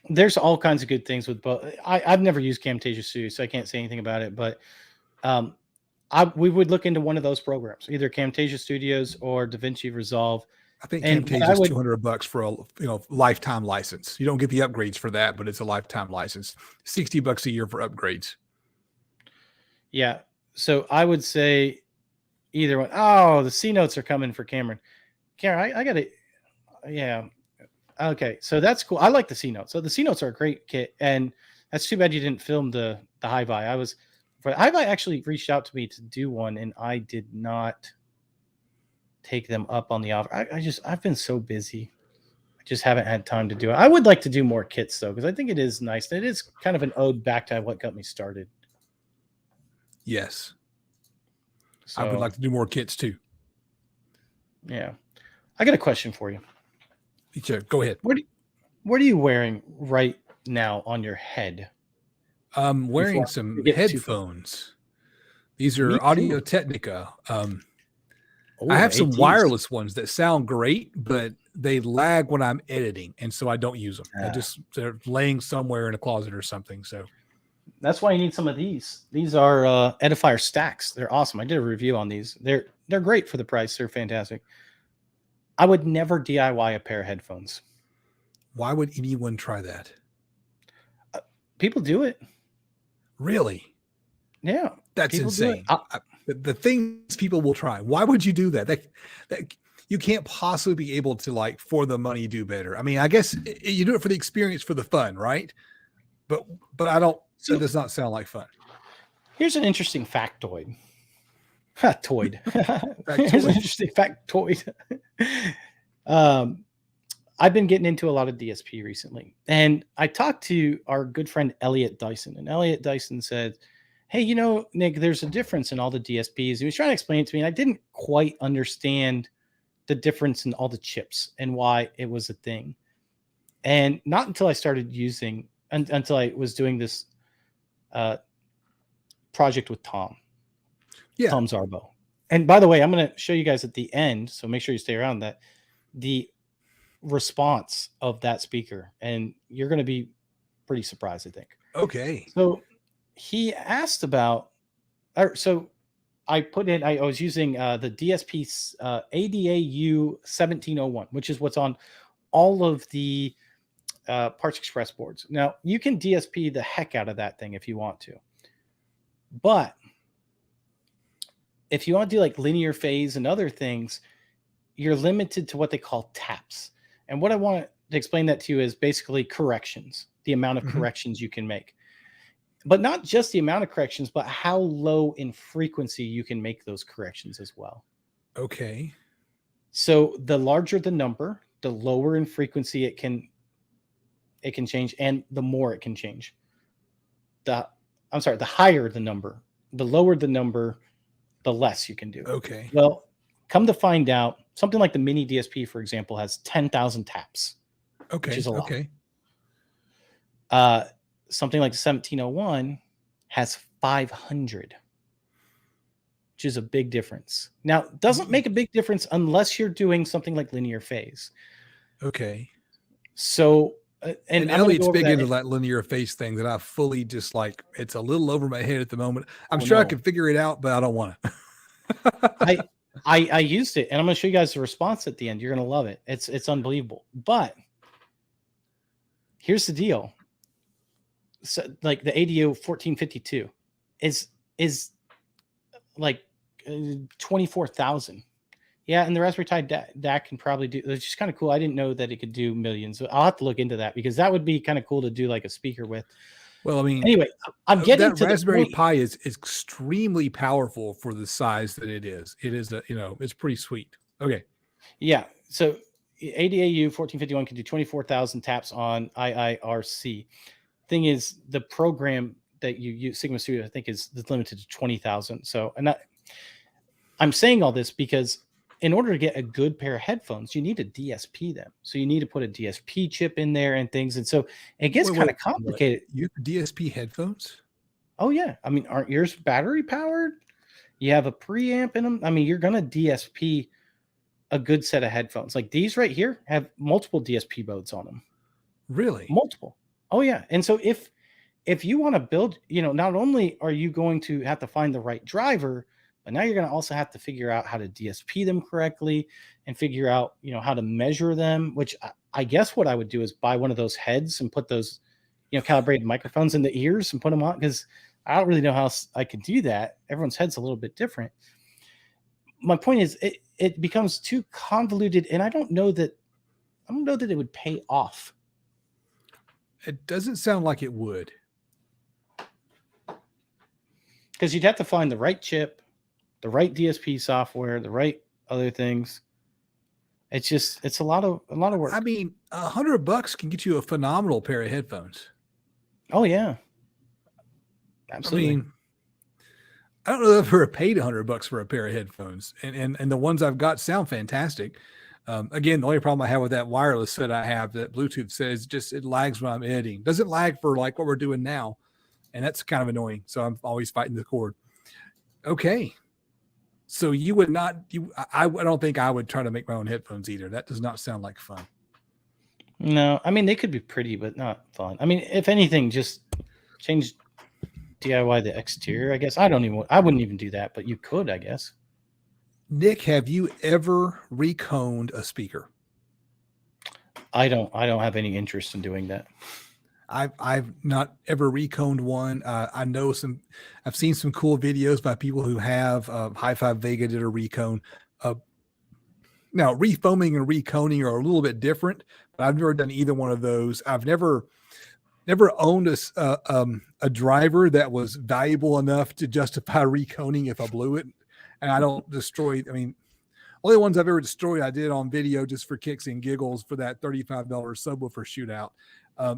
There's all kinds of good things with both. I've never used Camtasia Studio, so I can't say anything about it, but we would look into one of those programs, either Camtasia Studios or DaVinci Resolve. I think And what Camtasia I is would, $200 for a lifetime license. You don't get the upgrades for that, but it's a lifetime license. $60 a year for upgrades. yeah. So I would say either one. Oh, the C notes are coming for Cameron. Cameron, I got to, yeah. Okay, so that's cool. I like the C notes. So the C notes are a great kit, and that's too bad you didn't film the Hi-Vi. Hi-Vi actually reached out to me to do one, and I did not take them up on the offer. I've been so busy. I just haven't had time to do it. I would like to do more kits though, because I think it is nice. It is kind of an ode back to what got me started. Yes. So, I would like to do more kits too. yeah. I got a question for you. Sure, go ahead. What are you wearing right now on your head? I'm wearing some headphones. These are Audio Technica. I have some wireless ones that sound great, but they lag when I'm editing, and so I don't use them. They're laying somewhere in a closet or something. So that's why you need some of these. These are Edifier stacks. They're awesome. I did a review on these. They're great for the price. They're fantastic. I would never DIY a pair of headphones. Why would anyone try that? People do it. Really? Yeah. That's insane. The things people will try. Why would you do that? That you can't possibly be able to, like, for the money, do better. I mean, I guess you do it for the experience, for the fun, right? But I don't. So it does not sound like fun. Here's an interesting factoid. Here's an interesting factoid. I've been getting into a lot of DSP recently, and I talked to our good friend Elliot Dyson, and Elliot Dyson said, "Hey, Nick, there's a difference in all the DSPs." He was trying to explain it to me, and I didn't quite understand the difference in all the chips and why it was a thing. And not until I started using, until I was doing this project with Tom Zarbo. And by the way, I'm going to show you guys at the end, so make sure you stay around, that the response of that speaker, and you're going to be pretty surprised, I think. Okay. So he asked about, so I put in, I was using the DSP ADAU 1701, which is what's on all of the Parts Express boards. Now, you can DSP the heck out of that thing if you want to. But if you want to do like linear phase and other things, you're limited to what they call taps. And what I want to explain that to you is basically corrections, the amount of corrections you can make. But not just the amount of corrections, but how low in frequency you can make those corrections as well. Okay. So the larger the number, the lower in frequency it can change, and the more it can change. The higher the number, the lower the number, the less you can do. Okay. Well, come to find out, something like the mini DSP, for example, has 10,000 taps. Okay. Which is a lot. Okay. Something like 1701 has 500, which is a big difference. Now, it doesn't make a big difference unless you're doing something like linear phase. Okay. So, and Elliot's big into that linear phase thing that I fully dislike. It's a little over my head at the moment. I'm sure I can figure it out, but I don't want to. I used it, and I'm going to show you guys the response at the end. You're going to love it. It's unbelievable. But here's the deal. So, like the ADO 1452 is like 24,000. Yeah, and the Raspberry Pi DAC can probably do. It's just kind of cool. I didn't know that it could do millions. So I'll have to look into that, because that would be kind of cool to do like a speaker with. Well, I mean, anyway, I'm getting that to Raspberry Pi is extremely powerful for the size that it is. It is it's pretty sweet. Okay. Yeah. So ADAU 1451 can do 24,000 taps on IIRC. Thing is, the program that you use, Sigma Studio, I think is limited to 20,000. So, and I'm saying all this because in order to get a good pair of headphones, you need to DSP them. So you need to put a DSP chip in there and things. And so it gets kind of complicated. You DSP headphones? Oh, yeah. I mean, aren't yours battery powered? You have a preamp in them. I mean, you're going to DSP a good set of headphones. Like these right here have multiple DSP modes on them. Really? Multiple. Oh, yeah. And so if you want to build, not only are you going to have to find the right driver, but now you're going to also have to figure out how to DSP them correctly. and figure out, how to measure them, which I guess what I would do is buy one of those heads and put those, calibrated microphones in the ears and put them on, because I don't really know how else I could do that. Everyone's head's a little bit different. My point is it becomes too convoluted, and I don't know that it would pay off. It doesn't sound like it would. Because you'd have to find the right chip, the right DSP software, the right other things. It's a lot of work. I mean, $100 can get you a phenomenal pair of headphones. Oh yeah, absolutely. I mean, I don't know if I've ever paid $100 for a pair of headphones, and the ones I've got sound fantastic. Again, the only problem I have with that wireless set I have, that Bluetooth says, just it lags when I'm editing. Doesn't lag for like what we're doing now, and that's kind of annoying. So I'm always fighting the cord. Okay, so you would not. I don't think I would try to make my own headphones either. That does not sound like fun. No, I mean they could be pretty, but not fun. I mean, if anything, just change DIY the exterior. I guess I wouldn't even do that, but you could, I guess. Nick, have you ever reconed a speaker? I don't have any interest in doing that. I've not ever reconed one. I've seen some cool videos by people who have. Hi-Fi Vega did a recone. Now, refoaming and reconing are a little bit different, but I've never done either one of those. I've never owned a driver that was valuable enough to justify reconing if I blew it. And I don't destroy. I mean, only ones I've ever destroyed I did on video just for kicks and giggles for that $35 subwoofer shootout.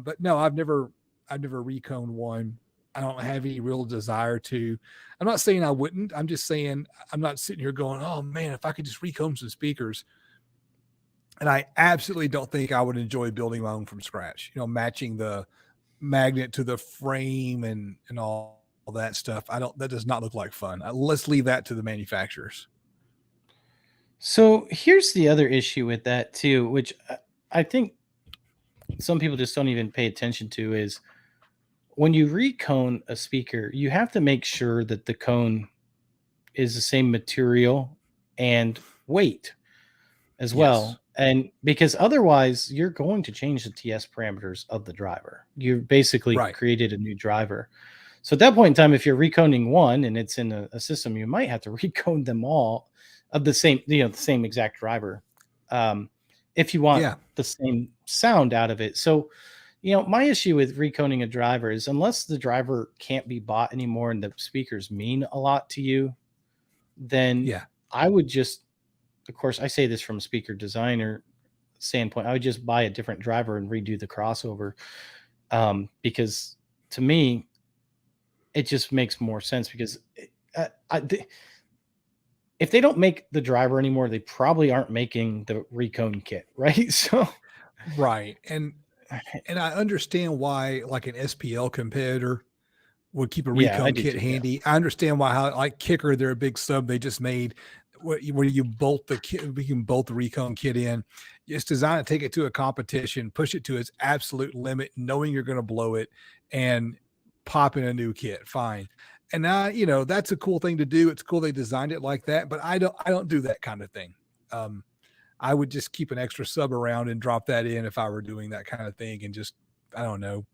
But no, I've never reconed one. I don't have any real desire to. I'm not saying I wouldn't. I'm just saying I'm not sitting here going, oh man, if I could just recone some speakers. And I absolutely don't think I would enjoy building my own from scratch. Matching the magnet to the frame and all that stuff. That does not look like fun. Let's leave that to the manufacturers. So here's the other issue with that too, which I think some people just don't even pay attention to, is when you recone a speaker, you have to make sure that the cone is the same material and weight as well. And because otherwise you're going to change the TS parameters of the driver. You've basically created a new driver. So at that point in time, if you're reconing one and it's in a system, you might have to recone them all of the same, the same exact driver. If you want the same sound out of it. So, my issue with reconing a driver is, unless the driver can't be bought anymore and the speakers mean a lot to you, then I would just, of course, I say this from a speaker designer standpoint, I would just buy a different driver and redo the crossover. Because to me, it just makes more sense, because if they don't make the driver anymore, they probably aren't making the recone kit, right? So, and I understand why, like, an SPL competitor would keep a recone kit handy. I understand why, how, like, Kicker, they're a big sub they just made, where you bolt the kit, we can bolt the recone kit in. Just design it, take it to a competition, push it to its absolute limit, knowing you're going to blow it, and pop in a new kit. Fine. And now, that's a cool thing to do. It's cool they designed it like that, but I don't do that kind of thing. I would just keep an extra sub around and drop that in if I were doing that kind of thing, and just, I don't know,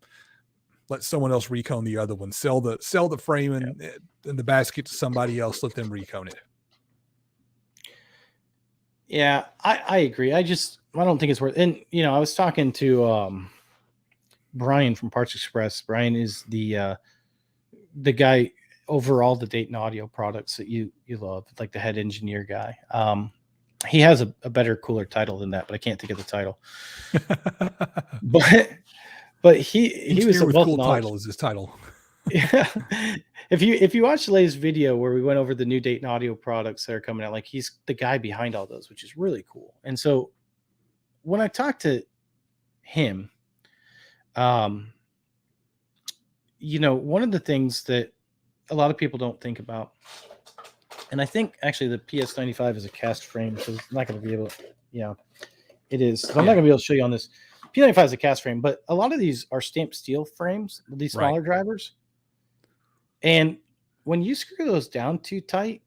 let someone else recone the other one. Sell the frame and the basket to somebody else. Let them recone it. Yeah, I agree. I don't think it's worth. And I was talking to Brian from Parts Express. Brian is the guy over all the Dayton audio products that you love, like the head engineer guy. He has a better, cooler title than that, but I can't think of the title. but he was a cool title is his title. Yeah. If you watch the latest video where we went over the new Dayton audio products that are coming out, like, he's the guy behind all those, which is really cool. And so when I talked to him, one of the things that a lot of people don't think about, and I think actually the PS95 is a cast frame, so it's not going to be able to, it is. So I'm not going to be able to show you on this. P95 is a cast frame, but a lot of these are stamped steel frames, these smaller drivers. And when you screw those down too tight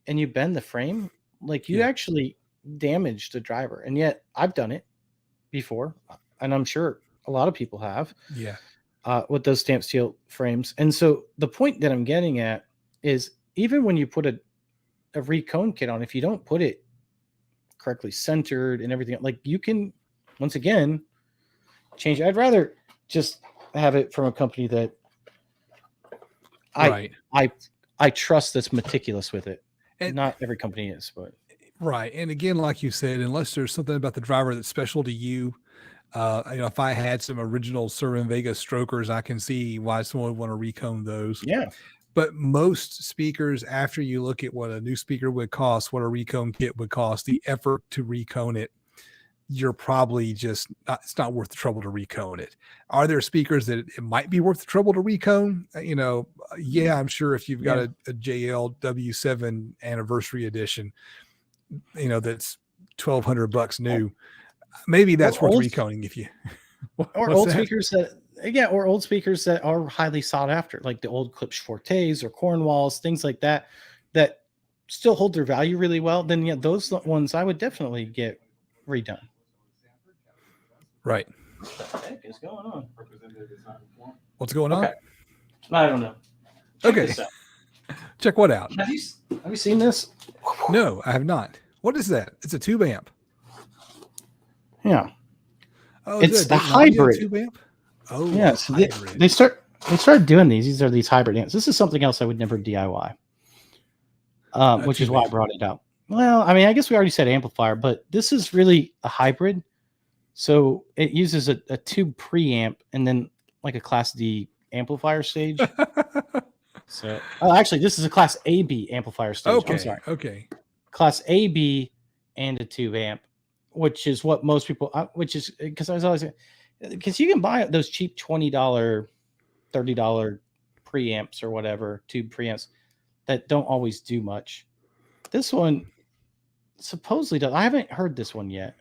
and you bend the frame, like, you actually damage the driver. And yet I've done it before, and I'm sure a lot of people have. Yeah. With those stamped steel frames. And so the point that I'm getting at is, even when you put a recone kit on, if you don't put it correctly centered and everything, like, you can, once again, change. I'd rather just have it from a company that I trust, that's meticulous with it. And not every company is, but right. And again, like you said, unless there's something about the driver that's special to you, if I had some original Servan Vega strokers, I can see why someone would want to recone those. Yeah. But most speakers, after you look at what a new speaker would cost, what a recone kit would cost, the effort to recone it, you're probably just it's not worth the trouble to recone it. Are there speakers that it might be worth the trouble to recone? Yeah, I'm sure if you've got a JL W7 anniversary edition, that's $1,200 new. Maybe that's worth reconing if you or old speakers that are highly sought after, like the old Klipsch Fortes or Cornwalls, things like that still hold their value really well. Then those ones I would definitely get redone. Right. What the heck is going on? What's going on? I don't know. Okay. Check what out? Have you seen this? No, I have not. What is that? It's a tube amp. Yeah. Oh, it's the hybrid tube amp. Oh, yeah. So they started doing these. These are these hybrid amps. This is something else I would never DIY. Which is why I brought it up. Well, I mean, I guess we already said amplifier, but this is really a hybrid. So it uses a tube preamp and then like a Class D amplifier stage. So actually, this is a Class AB amplifier stage. Okay. I'm sorry. Okay. Class AB and a tube amp, which is what most people, which is because I was always, because you can buy those cheap $20, $30 preamps or whatever, tube preamps that don't always do much. This one supposedly does. I haven't heard this one yet,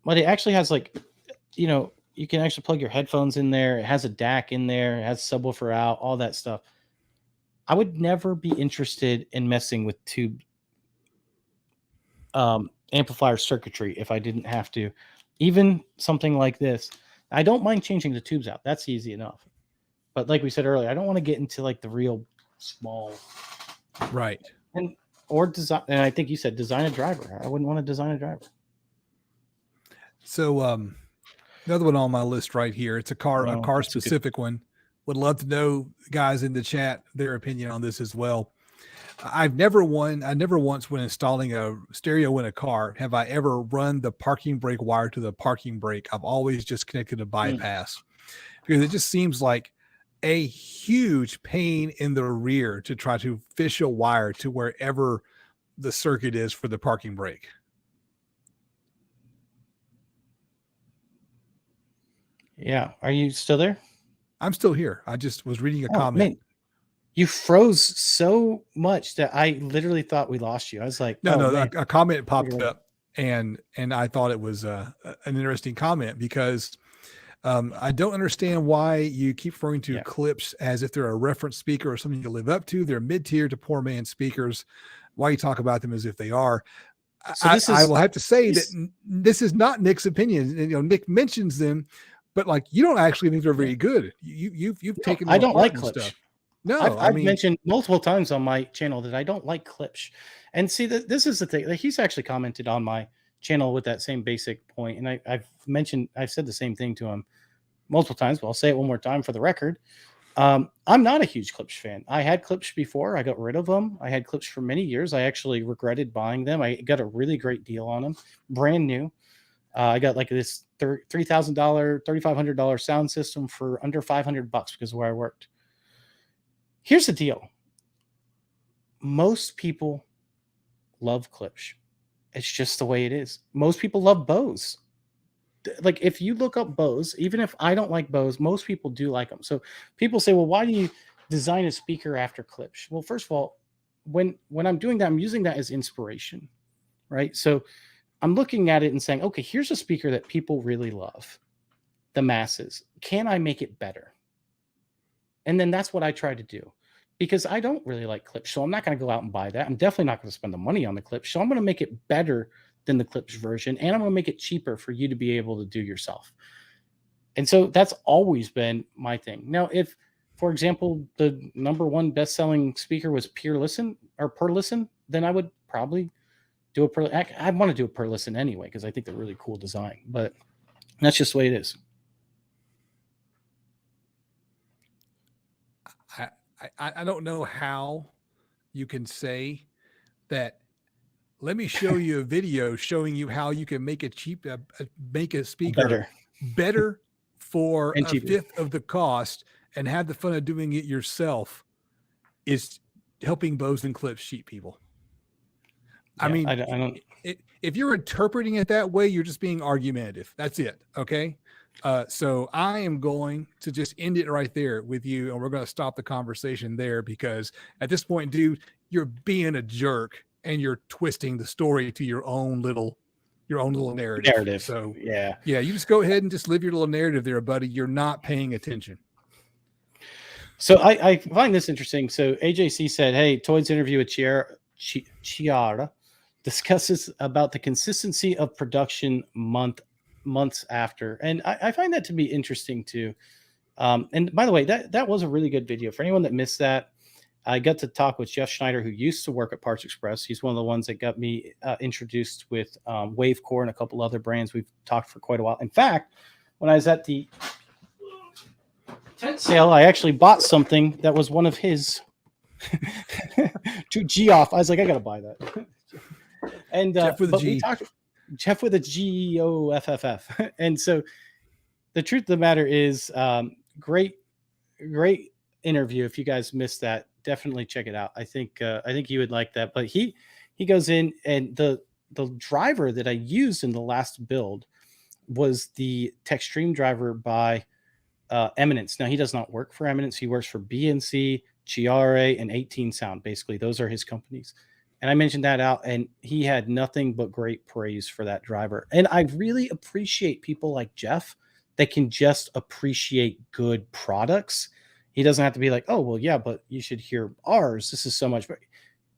but it actually has you can actually plug your headphones in there. It has a DAC in there. It has subwoofer out, all that stuff. I would never be interested in messing with tube amplifier circuitry if I didn't have to. Even something like this, I don't mind changing the tubes out. That's easy enough. But like we said earlier, I don't want to get into like the real small, right? Or design. And I think you said design a driver. I wouldn't want to design a driver. So another one on my list right here. It's a car specific one. Would love to know, guys in the chat, their opinion on this as well. I never once, when installing a stereo in a car, have I ever run the parking brake wire to the parking brake. I've always just connected a bypass because it just seems like a huge pain in the rear to try to fish a wire to wherever the circuit is for the parking brake. Yeah. Are you still there? I'm still here. I just was reading a comment. Man. You froze so much that I literally thought we lost you. I was like, a comment popped up and I thought it was an interesting comment because I don't understand why you keep referring to Klipsch as if they're a reference speaker or something you live up to. They're mid-tier to poor man speakers. Why you talk about them as if they are. So I will have to say that this is not Nick's opinion. Nick mentions them, but like you don't actually think they're very good. You've taken. I don't like Klipsch. Stuff. No, I've mentioned multiple times on my channel that I don't like Klipsch. And see, this is the thing. Like, he's actually commented on my channel with that same basic point. And I've said the same thing to him multiple times, but I'll say it one more time for the record. I'm not a huge Klipsch fan. I had Klipsch before. I got rid of them. I had Klipsch for many years. I actually regretted buying them. I got a really great deal on them, brand new. I got like this $3,000, $3,500 sound system for under $500 because of where I worked. Here's the deal. Most people love Klipsch. It's just the way it is. Most people love Bose. Like if you look up Bose, even if I don't like Bose, most people do like them. So people say, well, why do you design a speaker after Klipsch? Well, first of all, when I'm doing that, I'm using that as inspiration, right? So I'm looking at it and saying, okay, here's a speaker that people really love, the masses. Can I make it better? And then that's what I try to do. because I don't really like clips. So I'm not going to go out and buy that. I'm definitely not going to spend the money on the clips. So I'm going to make it better than the clips version, and I'm going to make it cheaper for you to be able to do yourself. And so that's always been my thing. Now, if, for example, the #1 best-selling speaker was per listen, then I would probably do a per. I want to do a per listen anyway because I think they're really cool design. But that's just the way it is. I don't know how you can say that. Let me show you a video showing you how you can make make a speaker better for and a cheaper. fifth of the cost and have the fun of doing it yourself is helping Bose and Clips cheat people. I mean, I don't. If you're interpreting it that way, you're just being argumentative. That's it. Okay. So I am going to just end it right there with you, and we're going to stop the conversation there because at this point, dude, you're being a jerk and you're twisting the story to your own little narrative. So yeah, you just go ahead and just live your little narrative there, buddy. You're not paying attention. So I find this interesting. So AJC said, "Hey, Toyd's interview with Chiara discusses about the consistency of production months after," and I find that to be interesting too. And by the way, that was a really good video. For anyone that missed that, I got to talk with Jeff Schneider, who used to work at Parts Express. He's one of the ones that got me introduced with Wavecore and a couple other brands. We've talked for quite a while. In fact, when I was at the tent sale, I actually bought something that was one of his to G off. I was like, I gotta buy that. And Jeff with a G. Jeff with a GOFFF. And so the truth of the matter is, great interview. If you guys missed that, definitely check it out. I think you would like that. But he goes in, and the driver that I used in the last build was the Techstream driver by Eminence. Now, he does not work for Eminence. He works for BNC, Chiara, and 18 Sound. Basically, those are his companies. And I mentioned that out, and he had nothing but great praise for that driver. And I really appreciate people like Jeff that can just appreciate good products. He doesn't have to be like, oh, well, yeah, but you should hear ours. This is so much better.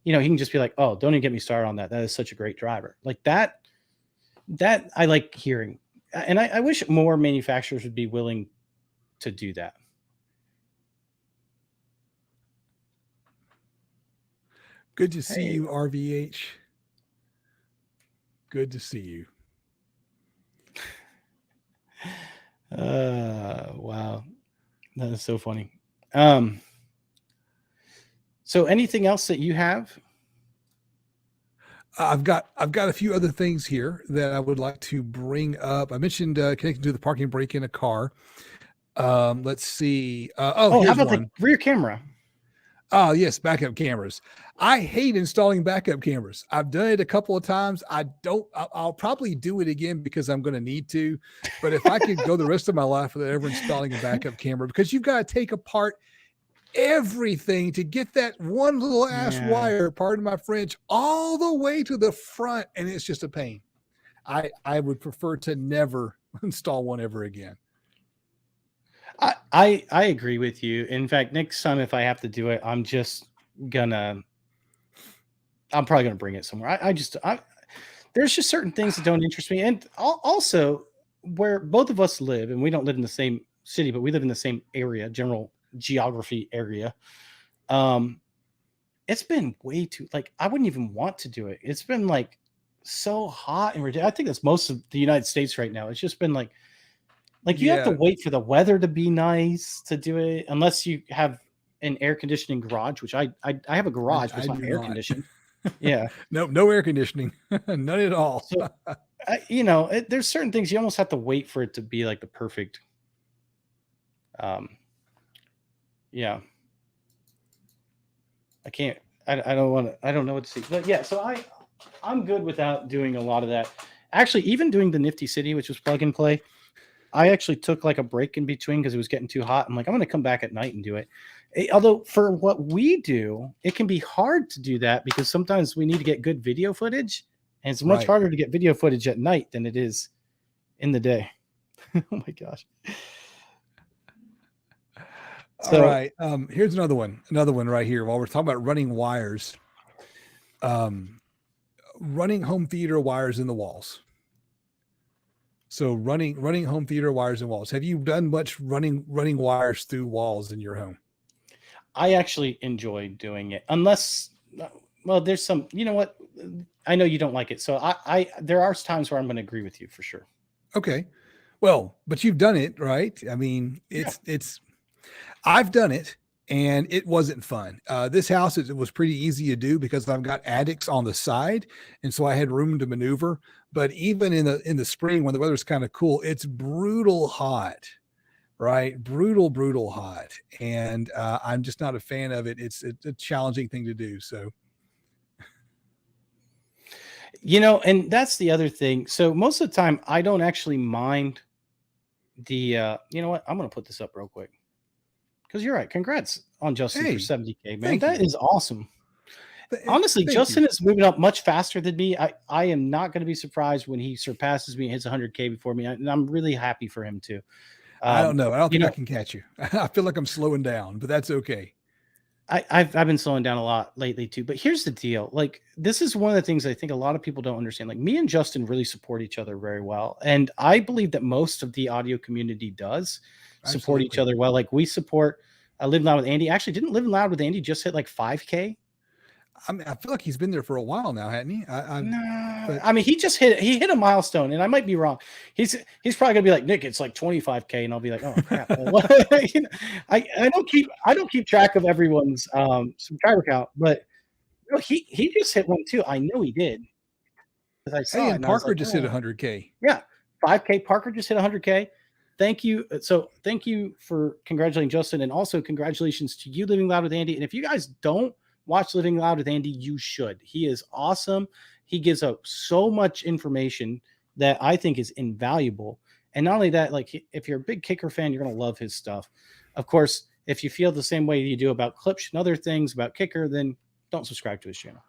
He can just be like, oh, don't even get me started on that. That is such a great driver. Like that I like hearing. And I wish more manufacturers would be willing to do that. Good to see you, RVH. Good to see you. Wow. That is so funny. So anything else that you have? I've got a few other things here that I would like to bring up. I mentioned connecting to the parking brake in a car. Let's see. How about the rear camera? Oh, yes, backup cameras. I hate installing backup cameras. I've done it a couple of times. I'll probably do it again because I'm going to need to. But if I could go the rest of my life without ever installing a backup camera, because you've got to take apart everything to get that one little ass wire, pardon my French, all the way to the front, and it's just a pain. I would prefer to never install one ever again. I agree with you. In fact, next time if I have to do it, I'm probably gonna bring it somewhere. There's just certain things that don't interest me, and also where both of us live, and we don't live in the same city, but we live in the same area, general geography area. It's been way too, like, I wouldn't even want to do it. It's been like so hot and ridiculous. I think that's most of the United States right now. It's just been like you have to wait for the weather to be nice to do it, unless you have an air conditioning garage, which I have a garage, but it's not air conditioned. Yeah. No air conditioning. None at all. So, there's certain things you almost have to wait for it to be like the perfect. Yeah. I can't. I don't know what to say. But yeah, so I'm good without doing a lot of that. Actually, even doing the Nifty City, which was plug and play, I actually took like a break in between because it was getting too hot. I'm like, I'm going to come back at night and do it. Although for what we do, it can be hard to do that because sometimes we need to get good video footage, and it's much harder to get video footage at night than it is in the day. Oh my gosh. All So right. Here's another one. Another one right here. While we're talking about running wires, um, running home theater wires in the walls. So running home theater wires in walls. Have you done much running wires through walls in your home? I actually enjoy doing it, unless, well, there's some, you know what? I know you don't like it. So there are times where I'm going to agree with you for sure. Okay. Well, but you've done it, right? I mean, Yeah. I've done it and it wasn't fun. This house, it was pretty easy to do because I've got attics on the side. And so I had room to maneuver. But even in the spring when the weather's kind of cool, it's brutal hot, right? Brutal hot. And I'm just not a fan of it. It's a challenging thing to do. So, And that's the other thing. So most of the time, I don't actually mind you know what? I'm going to put this up real quick because you're right. Congrats on Justin for hey, 70K, man. thank That you. is awesome. Th- Honestly, Thank Justin you. is moving up much faster than me. I am not going to be surprised when he surpasses me and hits 100K before me. And I'm really happy for him too. I don't know. I don't You think I know, can catch you. I feel like I'm slowing down, but that's okay. I've been slowing down a lot lately too. But here's the deal: like, this is one of the things I think a lot of people don't understand. Like, me and Justin really support each other very well, and I believe that most of the audio community does support each Absolutely. other well. Like, we support Live Loud with Andy. Actually, didn't Live Loud with Andy just hit like 5K? I feel like he's been there for a while now, hadn't he? No, But I mean, he hit a milestone, and I might be wrong. He's probably gonna be like, Nick, it's like 25K, and I'll be like, oh crap. Well, what? I don't keep track of everyone's subscriber count, but he just hit one too. I know he did because I hey, saw it, and and I was Parker like, just hit oh 100K. yeah, 5K. Parker just hit 100K. Thank you. So thank you for congratulating Justin, and also congratulations to you, Living Loud with Andy. And if you guys don't watch Living Loud with Andy, you should. He is awesome. He gives up so much information that I think is invaluable. And not only that, like, if you're a big Kicker fan, you're gonna love his stuff. Of course, if you feel the same way you do about clips and other things about Kicker, then don't subscribe to his channel.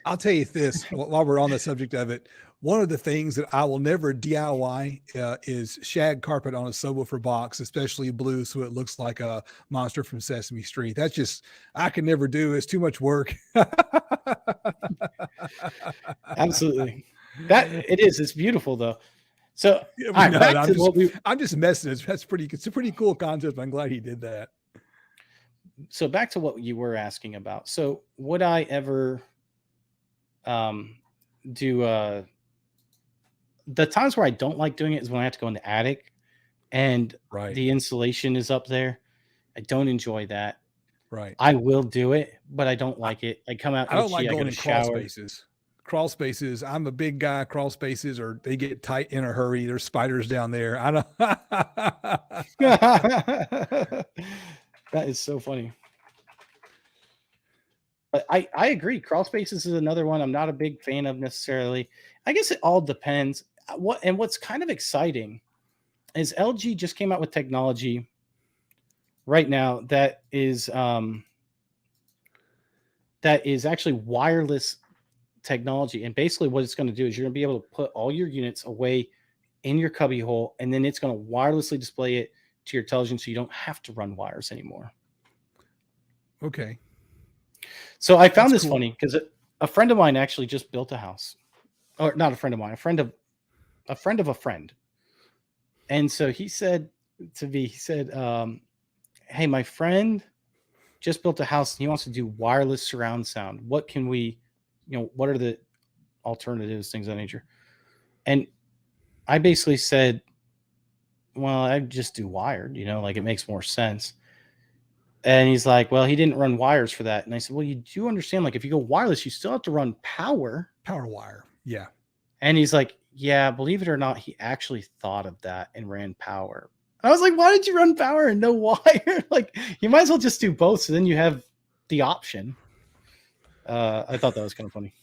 I'll tell you this while we're on the subject of it. One of the things that I will never DIY is shag carpet on a subwoofer box, especially blue, so it looks like a monster from Sesame Street. That's just, I can never do. It's too much work. Absolutely. That it is. It's beautiful though. So Yeah, all right, no, back to what we I'm just messing. It's a pretty cool concept. I'm glad he did that. back to what you were asking about. So would I ever um do the times where I don't like doing it is when I have to go in the attic and Right, the insulation is up there. I don't enjoy that. right. I will do it, but I don't like it. I come out I don't like itchy. I got going to in crawl shower. spaces. Crawl spaces. I'm a big guy. Crawl spaces, or they get tight in a hurry. There's spiders down there. I don't. That is so funny. But I agree. Crawl spaces is another one I'm not a big fan of necessarily. I guess it all depends. What's kind of exciting is LG just came out with technology right now that is actually wireless technology. And basically what it's going to do is you're going to be able to put all your units away in your cubby hole, and then it's going to wirelessly display it to your television so you don't have to run wires anymore. Okay. So I found That's this cool. funny because a friend of mine actually just built a house. Or not a friend of mine, a friend of a friend. And so he said to me, hey, my friend just built a house and he wants to do wireless surround sound. What can we, what are the alternatives, things of that nature? And I basically said, well, I just do wired, like it makes more sense. And he's like, well, he didn't run wires for that. And I said, well, you do understand, like if you go wireless, you still have to run power. Power wire. Yeah. And he's like, yeah, believe it or not, he actually thought of that and ran power. I was like, why did you run power and no wire? Like, you might as well just do both. So then you have the option. I thought that was kind of funny.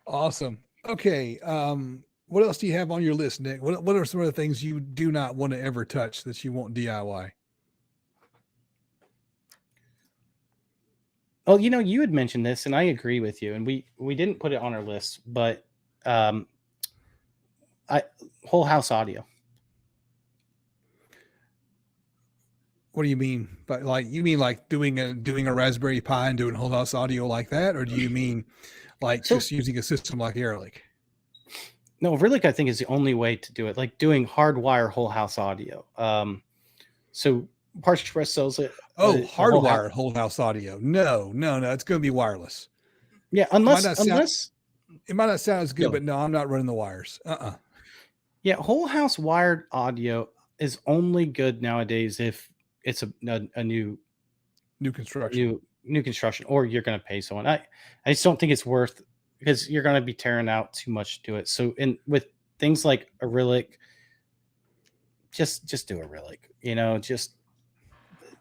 Awesome. Okay. What else do you have on your list, Nick? What are some of the things you do not want to ever touch that you won't DIY? Oh, you had mentioned this, and I agree with you. And we didn't put it on our list, but whole house audio. What do you mean? But like, you mean like doing a Raspberry Pi and doing whole house audio like that, or do you mean like So just using a system like Airlick? no, Relic I think is the only way to do it. Like doing hardwire whole house audio. So Parts Express sells it. Oh, A whole house. hardwired whole house audio. No, it's going to be wireless. Yeah, It might not sound as good, Go. but no, I'm not running the wires. Yeah, whole house wired audio is only good nowadays if it's a new construction. new construction, or you're going to pay someone. I just don't think it's worth, because you're going to be tearing out too much to it. So with things like a Relic, just do a Relic. Just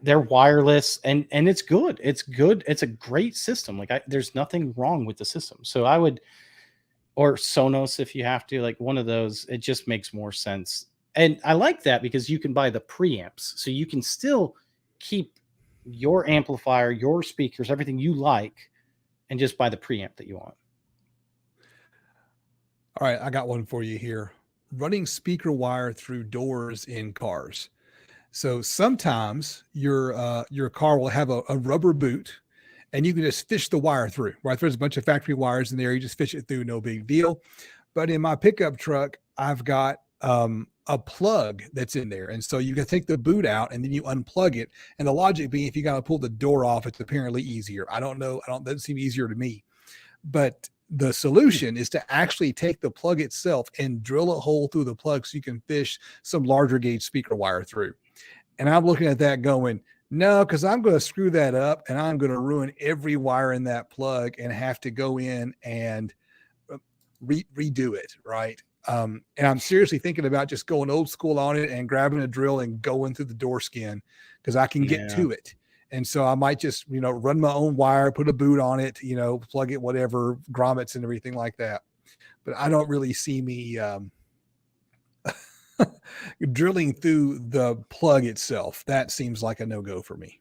they're wireless and it's good. It's good. It's a great system. Like there's nothing wrong with the system. So I would, or Sonos if you have to, like one of those. It just makes more sense. And I like that because you can buy the preamps, so you can still keep your amplifier, your speakers, everything you like, and just buy the preamp that you want. All right, I got one for you here. Running speaker wire through doors in cars. So sometimes your car will have a rubber boot, and you can just fish the wire through. Right, there's a bunch of factory wires in there. You just fish it through, no big deal. But in my pickup truck, I've got a plug that's in there, and so you can take the boot out and then you unplug it. And the logic being, if you got to pull the door off, it's apparently easier. I don't know. Doesn't seem easier to me. But the solution is to actually take the plug itself and drill a hole through the plug so you can fish some larger gauge speaker wire through. And I'm looking at that going, no, because I'm going to screw that up and I'm going to ruin every wire in that plug and have to go in and redo it. Right. And I'm seriously thinking about just going old school on it and grabbing a drill and going through the door skin, because I can get to it. And so I might just, run my own wire, put a boot on it, plug it, whatever, grommets and everything like that. But I don't really see me drilling through the plug itself. That seems like a no-go for me.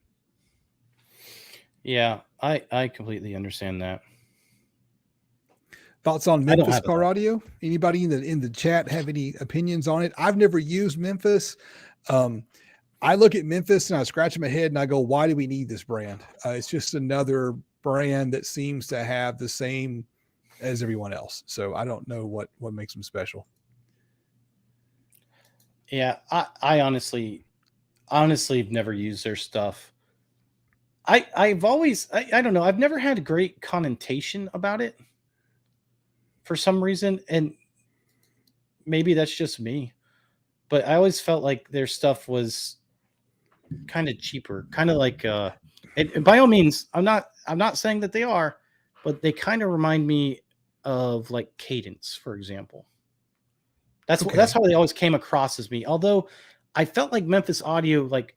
Yeah, I completely understand that. Thoughts on Memphis car audio? Anybody in the chat have any opinions on it? I've never used Memphis. I look at Memphis and I scratch my head and I go, why do we need this brand? It's just another brand that seems to have the same as everyone else. So I don't know what makes them special. Yeah, I honestly have never used their stuff. I've always, I don't know, I've never had a great connotation about it for some reason. And maybe that's just me, but I always felt like their stuff was kind of cheaper, kind of like, and by all means, I'm not saying that they are, but they kind of remind me of like Cadence, for example. That's how they always came across as me. Although I felt like Memphis Audio like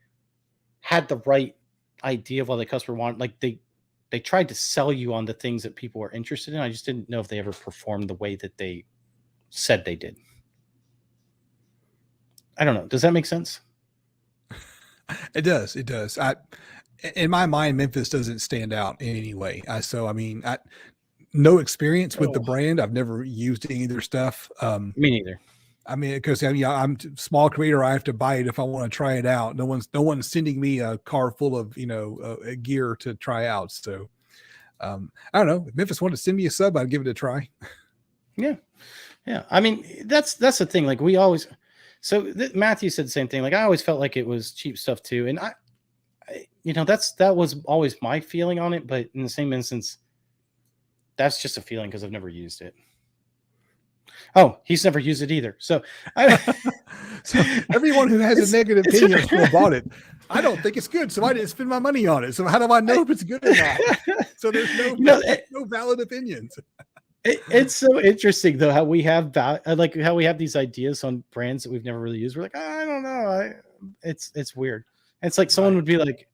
had the right idea of what the customer wanted. Like they tried to sell you on the things that people were interested in. I just didn't know if they ever performed the way that they said they did. I don't know. Does that make sense? It does. It does. In my mind, Memphis doesn't stand out in any way. No experience with the brand. I've never used any of their stuff. Me neither. I mean, because I'm a small creator. I have to buy it if I want to try it out. No one's sending me a car full of gear to try out. So I don't know. If Memphis wanted to send me a sub, I'd give it a try. Yeah. I mean, that's the thing. Like we always. So Matthew said the same thing. Like I always felt like it was cheap stuff too, and I that was always my feeling on it. But in the same instance, that's just a feeling because I've never used it. Oh, he's never used it either. So, so everyone who has a negative opinion about it, I don't think it's good, so I didn't spend my money on it. So how do I know if it's good or not? So there's no valid opinions. It's so interesting though how we have how we have these ideas on brands that we've never really used. We're like, I don't know. It's weird. And it's like someone would be like,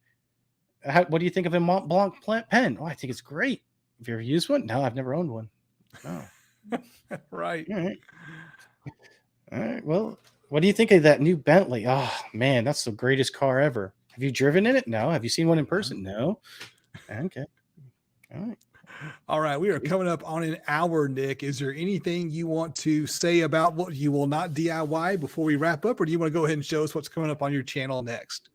"What do you think of a Mont Blanc pen?" Oh, I think it's great. Have you ever used one? No, I've never owned one. Oh. Right. All right. Well, what do you think of that new Bentley? Oh man, that's the greatest car ever. Have you driven in it? No. Have you seen one in person? No. Okay. All right. We are coming up on an hour, Nick. Is there anything you want to say about what you will not DIY before we wrap up, or do you want to go ahead and show us what's coming up on your channel next?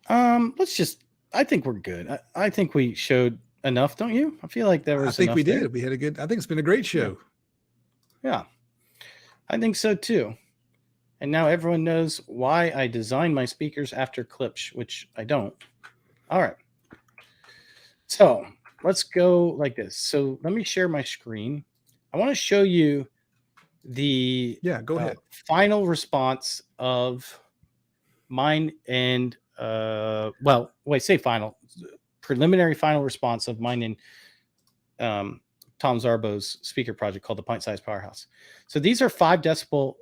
I think we're good. I think we showed enough, don't you? I feel like there was I think enough we there. did. We had a good. I think it's been a great show. Yeah, I think so too. And now everyone knows why I design my speakers after clips, which I don't. All right. So let's go like this. So let me share my screen. I want to show you the Go ahead. final response of mine and say final. Preliminary final response of mine and Tom Zarbo's speaker project called the Pint Size Powerhouse. So these are 5 decibel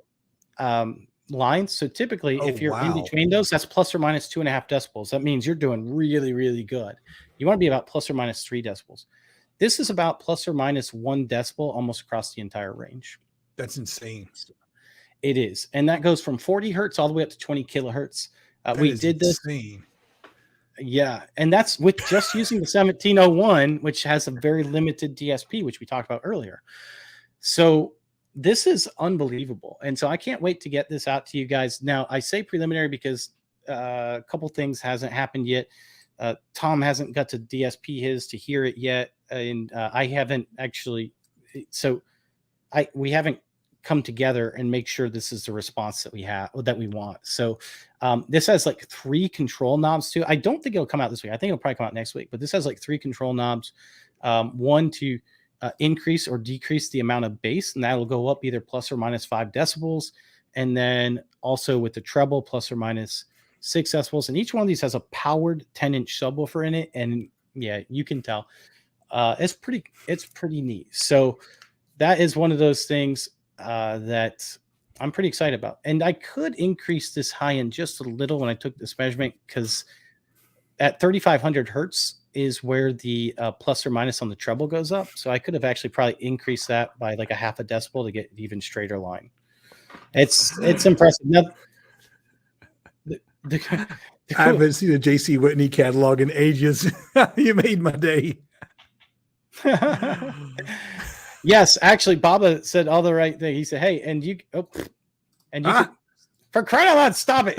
lines. So typically, if you're in between those, that's plus or minus 2.5 decibels. That means you're doing really, really good. You want to be about plus or minus 3 decibels. This is about plus or minus 1 decibel almost across the entire range. That's insane. It is. And that goes from 40 hertz all the way up to 20 kilohertz. We did this. Insane. Yeah. And that's with just using the 1701, which has a very limited DSP, which we talked about earlier. So this is unbelievable. And so I can't wait to get this out to you guys. Now, I say preliminary because a couple things hasn't happened yet. Tom hasn't got to DSP his to hear it yet. And I haven't actually. So we haven't come together and make sure this is the response that we want. So this has like 3 control knobs too. I don't think it'll come out this week. I think it'll probably come out next week, but this has like 3 control knobs. One to increase or decrease the amount of bass, and that'll go up either plus or minus 5 decibels. And then also with the treble, plus or minus 6 decibels. And each one of these has a powered 10-inch subwoofer in it. And yeah, you can tell it's pretty neat. So that is one of those things that I'm pretty excited about. And I could increase this high end just a little when I took this measurement, because at 3,500 hertz is where the plus or minus on the treble goes up. So I could have actually probably increased that by like a half a decibel to get an even straighter line. It's impressive. Now, I haven't seen a JC Whitney catalog in ages. You made my day. Yes, actually, Baba said all the right thing. He said, "Hey, and you could, for crying out loud, stop it."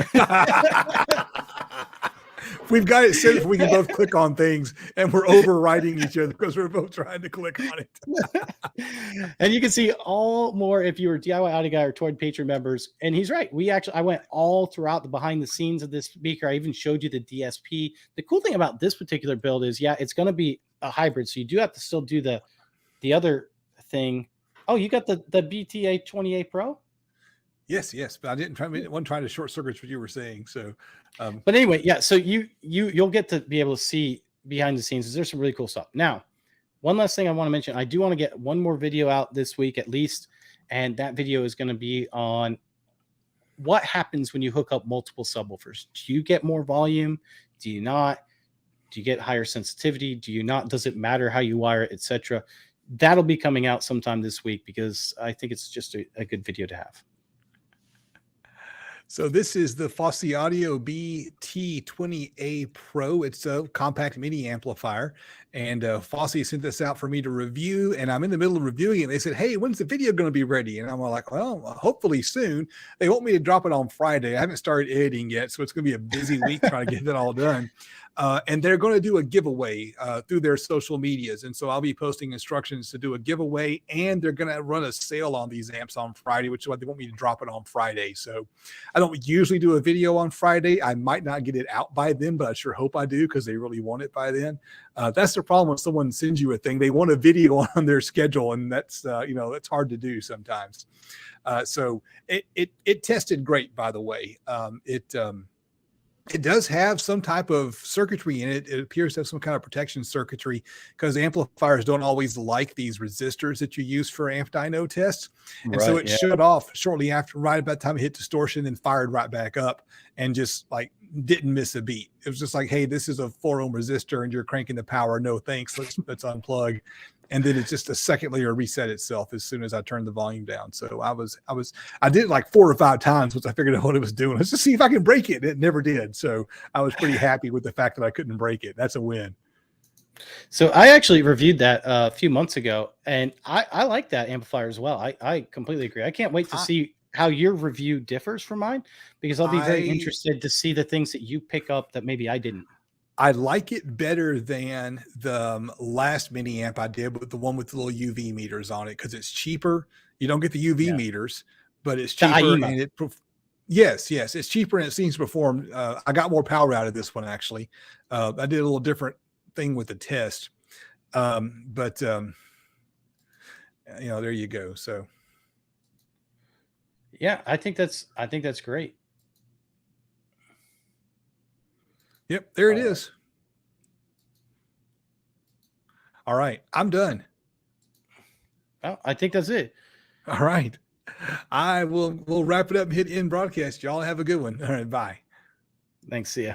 We've got it set. We can both click on things, and we're overriding each other because we're both trying to click on it. And you can see all more if you were DIY Audio Guy or Toy Patron members. And he's right. I went all throughout the behind the scenes of this speaker. I even showed you the DSP. The cool thing about this particular build is, it's going to be a hybrid. So you do have to still do the other thing. Oh, you got the BTA 28 Pro? Yes, but I wasn't trying to short circuit what you were saying. So, but anyway, so you'll get to be able to see behind the scenes. There's some really cool stuff. Now, one last thing I want to mention. I do want to get one more video out this week at least, and that video is going to be on what happens when you hook up multiple subwoofers. Do you get more volume? Do you not? Do you get higher sensitivity? Do you not? Does it matter how you wire it, etc.? That'll be coming out sometime this week because I think it's just a good video to have. So this is the Fosse Audio BT20A Pro. It's a compact mini amplifier, and Fosse sent this out for me to review, and I'm in the middle of reviewing it. They said, "Hey, when's the video going to be ready?" And I'm like, "Well, hopefully soon." They want me to drop it on Friday. I haven't started editing yet, so it's going to be a busy week trying to get it all done. And they're going to do a giveaway through their social medias. And so I'll be posting instructions to do a giveaway, and they're going to run a sale on these amps on Friday, which is why they want me to drop it on Friday. So I don't usually do a video on Friday. I might not get it out by then, but I sure hope I do because they really want it by then. That's the problem when someone sends you a thing. They want a video on their schedule, and that's, that's hard to do sometimes. So it tested great, by the way. It does have some type of circuitry in it. It appears to have some kind of protection circuitry because amplifiers don't always like these resistors that you use for amp dyno tests. And so it shut off shortly after, right about the time it hit distortion, and fired right back up and just like didn't miss a beat. It was just like, hey, this is a 4 ohm resistor and you're cranking the power. No, thanks. Let's unplug. And then it's just a second layer reset itself as soon as I turned the volume down. So I did it like 4 or 5 times once I figured out what it was doing. Let's just see if I can break it. It never did. So I was pretty happy with the fact that I couldn't break it. That's a win. So I actually reviewed that a few months ago, and I like that amplifier as well. I completely agree. I can't wait to see how your review differs from mine, because I'll be very I interested to see the things that you pick up that maybe I didn't. I like it better than the last mini amp I did with the one with the little UV meters on it because it's cheaper. You don't get the UV Yeah. meters, but it's The cheaper IEMA. and yes, it's cheaper and it seems to perform. I got more power out of this one actually. I did a little different thing with the test, but there you go. So Yeah, I think that's great. yep, there it All right. is. All right, I'm done. Well, I think that's it. All right. We'll wrap it up and hit end broadcast. Y'all have a good one. All right, bye. Thanks. See ya.